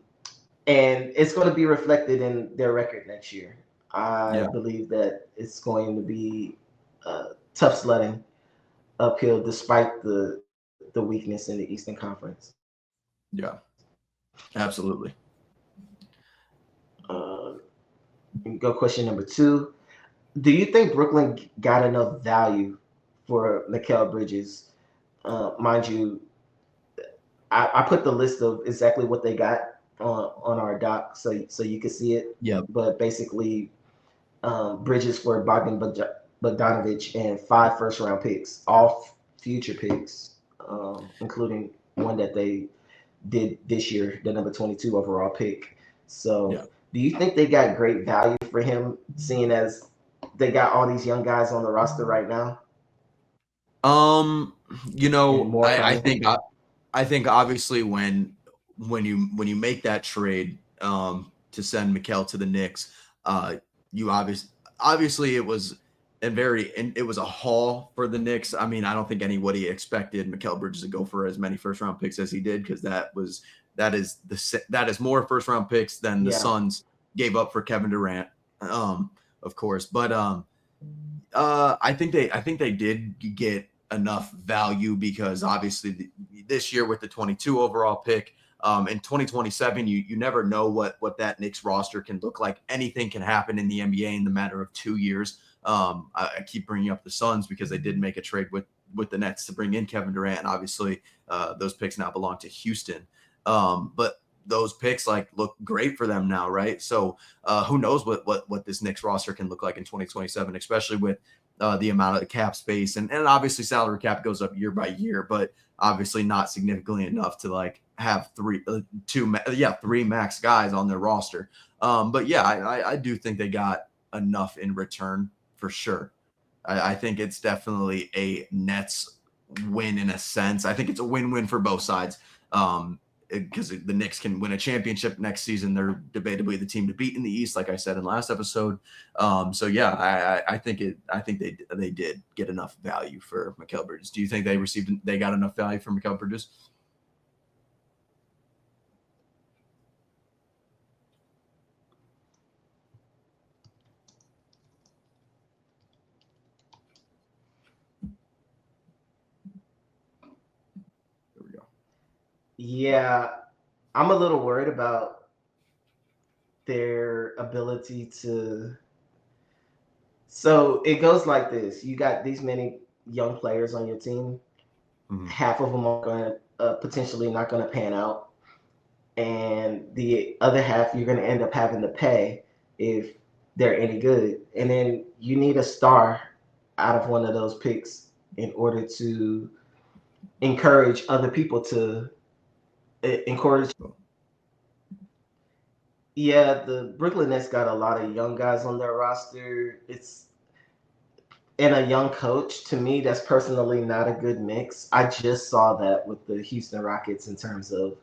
it's going to be reflected in their record next year. I believe that it's going to be tough sledding uphill despite the weakness in the Eastern Conference. Yeah. Absolutely. Go question number 2. Do you think Brooklyn got enough value for Mikal Bridges? Mind you, I put the list of exactly what they got on our doc so you can see it. Yeah. But basically, Bridges for Bogdanovic and 5 first-round picks, all future picks, including one that they did this year, the number 22 overall pick. So, do you think they got great value for him, seeing as they got all these young guys on the roster right now? You And know, more I coming. think I think obviously when you make that trade to send Mikal to the Knicks, you obviously it was a haul for the Knicks. I mean, I don't think anybody expected Mikal Bridges to go for as many first round picks as he did, because that is more first round picks than the Suns gave up for Kevin Durant, of course. But I think they did get enough value, because obviously this year with the 22 overall pick, in 2027, you never know what that Knicks roster can look like. Anything can happen in the NBA in the matter of 2 years. I keep bringing up the Suns because they did make a trade with the Nets to bring in Kevin Durant, and obviously those picks now belong to Houston. But those picks look great for them now, right? So who knows what this Knicks roster can look like in 2027, especially with the amount of cap space, and obviously salary cap goes up year by year, but obviously not significantly enough to have three max guys on their roster. But yeah, I do think they got enough in return for sure. I think it's definitely a Nets win in a sense. I think it's a win-win for both sides. Because the Knicks can win a championship next season. They're debatably the team to beat in the East, like I said in last episode. So yeah, I think they did get enough value for Mikal Bridges. Do you think they got enough value for Mikal Bridges? Yeah, I'm a little worried about their ability to. So it goes like this: you got these many young players on your team. Mhm. Half of them are going to potentially not going to pan out, and the other half you're going to end up having to pay if they're any good. And then you need a star out of one of those picks in order to encourage other people to encourage. Yeah, the Brooklyn Nets got a lot of young guys on their roster. It's and a young coach. To me, that's personally not a good mix. I just saw that with the Houston Rockets in terms of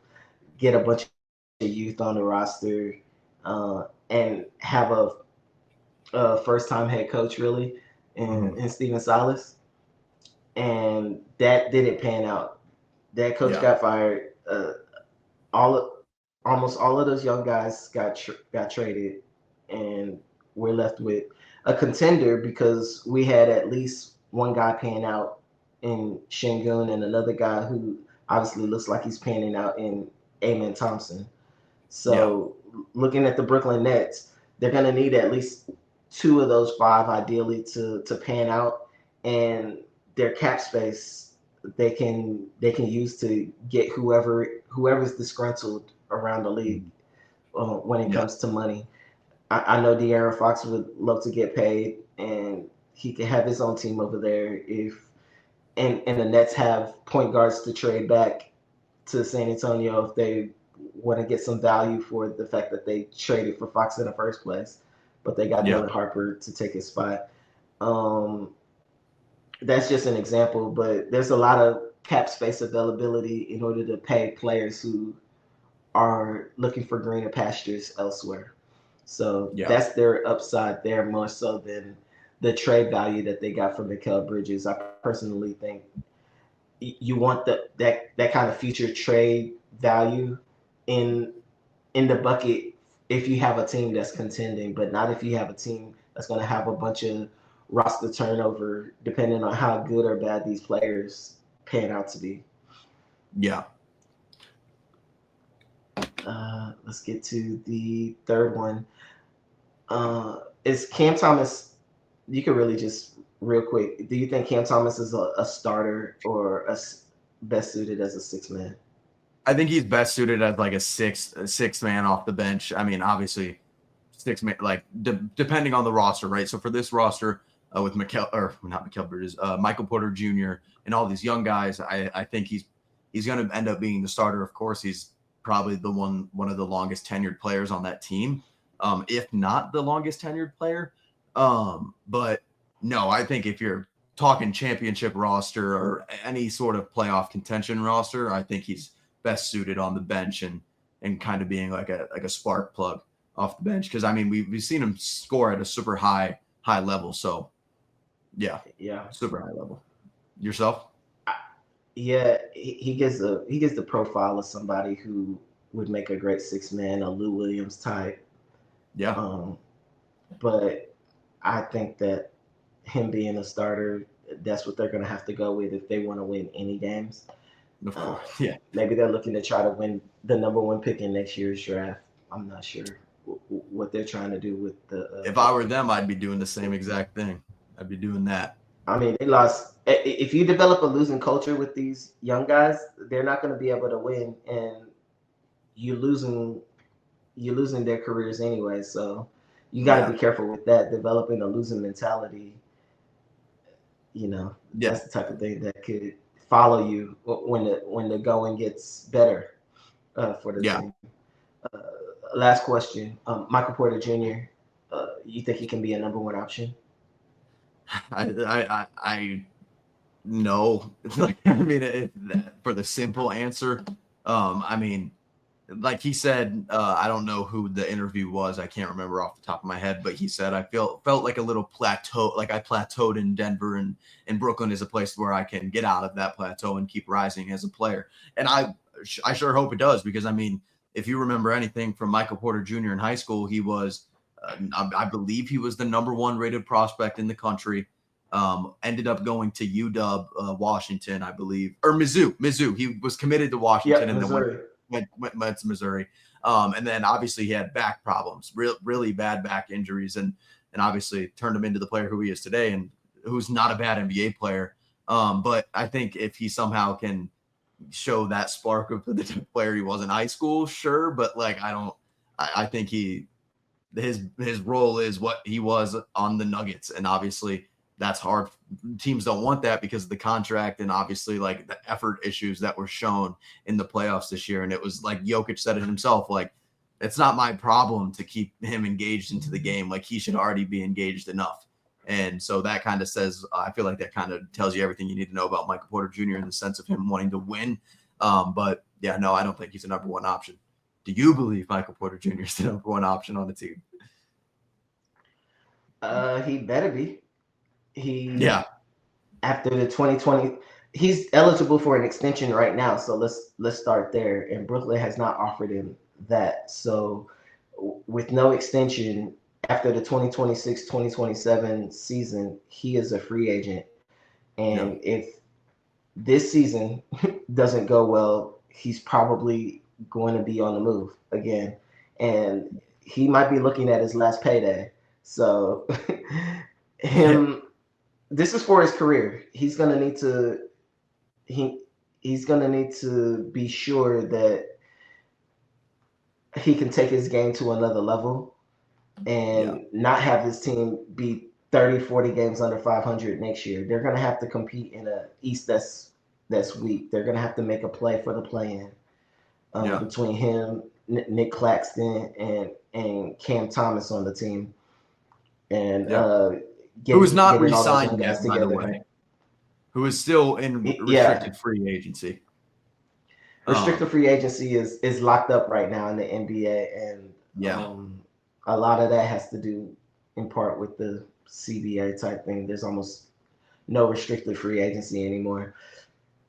get a bunch of youth on the roster and have a first-time head coach really, Mhm. and Steven Silas, and that didn't pan out. That coach Yeah. got fired. All almost all of those young guys got traded, and we're left with a contender because we had at least one guy paying out in Shingun and another guy who obviously looks like he's panning out in Amen Thompson. Yeah. So looking at the Brooklyn Nets, they're going to need at least two of those five ideally to pan out, and their cap space they can use to get whoever's disgruntled around the league Mhm. when it Yeah. comes to money. I know De'Aaron Fox would love to get paid, and he could have his own team over there if and the Nets have point guards to trade back to San Antonio if they want to get some value for the fact that they traded for Fox in the first place, but they got Yeah. Dylan Harper to take his spot. Um, that's just an example, but there's a lot of cap space availability in order to pay players who are looking for greener pastures elsewhere. So Yeah. that's their upside there more so than the trade value that they got from Mikal Bridges. I personally think you want that kind of future trade value in in the bucket if you have a team that's contending, but not if you have a team that's going to have a bunch of roster turnover depending on how good or bad these players pan out to be. Yeah. Let's get to the third one. Is Cam Thomas? You could really just real quick. Do you think Cam Thomas is a starter or best suited as a six man? I think he's best suited as like a six man off the bench. I mean, obviously, six man like depending on the roster, right? So for this roster with Mikel or not Mikel Bridges, Michael Porter Jr. and all these young guys, I think he's going to end up being the starter. Of course, he's probably the one of the longest tenured players on that team, if not the longest tenured player. But no, I think if you're talking championship roster or any sort of playoff contention roster, I think he's best suited on the bench and kind of being like a spark plug off the bench because I mean we've seen him score at a super high level. So yeah, Yeah, super high level. Yourself? yeah. He gives the profile of somebody who would make a great six man, a Lou Williams type. Yeah, Um, but I think that him being a starter, that's what they're going to have to go with if they want to win any games. of Uh, course. Yeah. Maybe they're looking to try to win the number one pick in next year's draft. I'm not sure what they're trying to do with the. If I were them, I'd be doing the same exact thing. I'd be doing that. I mean, they lost. If you develop a losing culture with these young guys, they're not going to be able to win, and you losing you're losing their careers anyway. So you got to Yeah. be careful with that. Developing a losing mentality, Yeah. that's the type of thing that could follow you when the going gets better for the Yeah. team. Uh, Last question, Michael Porter Jr. You think he can be a number one option? I no. Like I mean, for the simple answer, I mean, like he said, I don't know who the interview was. I can't remember off the top of my head, but he said I felt like a little plateau, like I plateaued in Denver, and Brooklyn is a place where I can get out of that plateau and keep rising as a player. And I sure hope it does because I mean, if you remember anything from Michael Porter Jr. in high school, he was I believe he was the number one rated prospect in the country. Ended up going to UW Washington, I believe, or Mizzou. He was committed to Washington and Missouri. then went to Missouri. And then obviously he had back problems, really bad back injuries, and obviously turned him into the player who he is today, and who's not a bad NBA player. But I think if he somehow can show that spark of the type of player he was in high school, sure. But like, I think his role is what he was on the Nuggets. And obviously that's hard. Teams don't want that because of the contract and obviously like the effort issues that were shown in the playoffs this year. And it was like Jokic said it himself, like, it's not my problem to keep him engaged into the game. Like, he should already be engaged enough. And so that kind of says, I feel like that kind of tells you everything you need to know about Michael Porter Jr. in the sense of him wanting to win. But yeah, no, I don't think he's the number one option. Do you believe Michael Porter Jr. is the number one option on the team? He better be. Yeah. After the 2020, he's eligible for an extension right now. So let's start there. And Brooklyn has not offered him that. So with no extension after the 2026-2027 season, he is a free agent. And if this season doesn't go well, he's probably going to be on the move again. And he might be looking at his last payday. So this is for his career. He's going to need to he's going to need to be sure that he can take his game to another level and not have his team be 30, 40 games under 500 next year. They're going to have to compete in a East that's weak. They're going to have to make a play for the play-in between him, Nick Claxton, and Cam Thomas on the team. And who is not re-signed yet, by the way. Who is still in restricted free agency. Restricted free agency is locked up right now in the NBA, and a lot of that has to do in part with the CBA type thing. There's almost no restricted free agency anymore.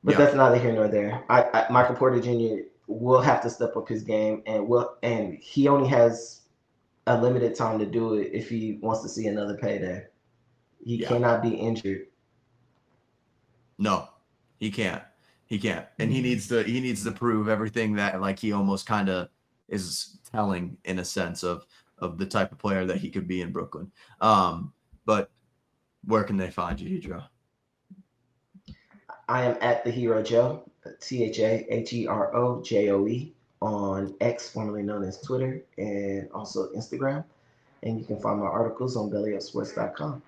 But that's neither here nor there. Michael Porter Jr. will have to step up his game, and he only has a limited time to do it if he wants to see another payday. He cannot be injured. No, he can't. He can't. And he needs to prove everything that like he almost kind of is telling in a sense of the type of player that he could be in Brooklyn. But where can they find you, Hidro? I am at the Hero Joe, THAHEROJOE on X, formerly known as Twitter, and also Instagram. And you can find my articles on BellyUpSports.com.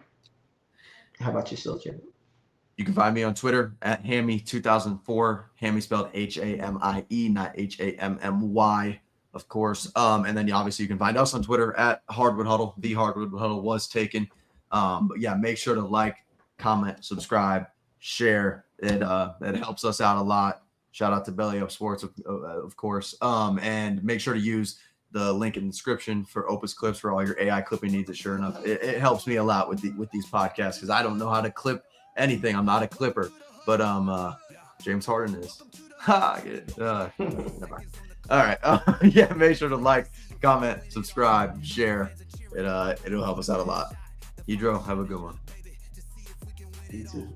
How about yourself, Jim? You can find me on Twitter at Hammy2004. Hammy spelled Hamie, not Hammy, of course. And then obviously you can find us on Twitter at Hardwood Huddle. The Hardwood Huddle was taken. But yeah, make sure to like, comment, subscribe, share. It helps us out a lot. Shout out to BellyUp Sports, of course. And make sure to use the link in the description for Opus Clips for all your AI clipping needs. Sure enough, it helps me a lot with these podcasts because I don't know how to clip anything. I'm not a clipper, but James Harden is. All right. Make sure to like, comment, subscribe, share. It'll help us out a lot. Hidro, have a good one. You too.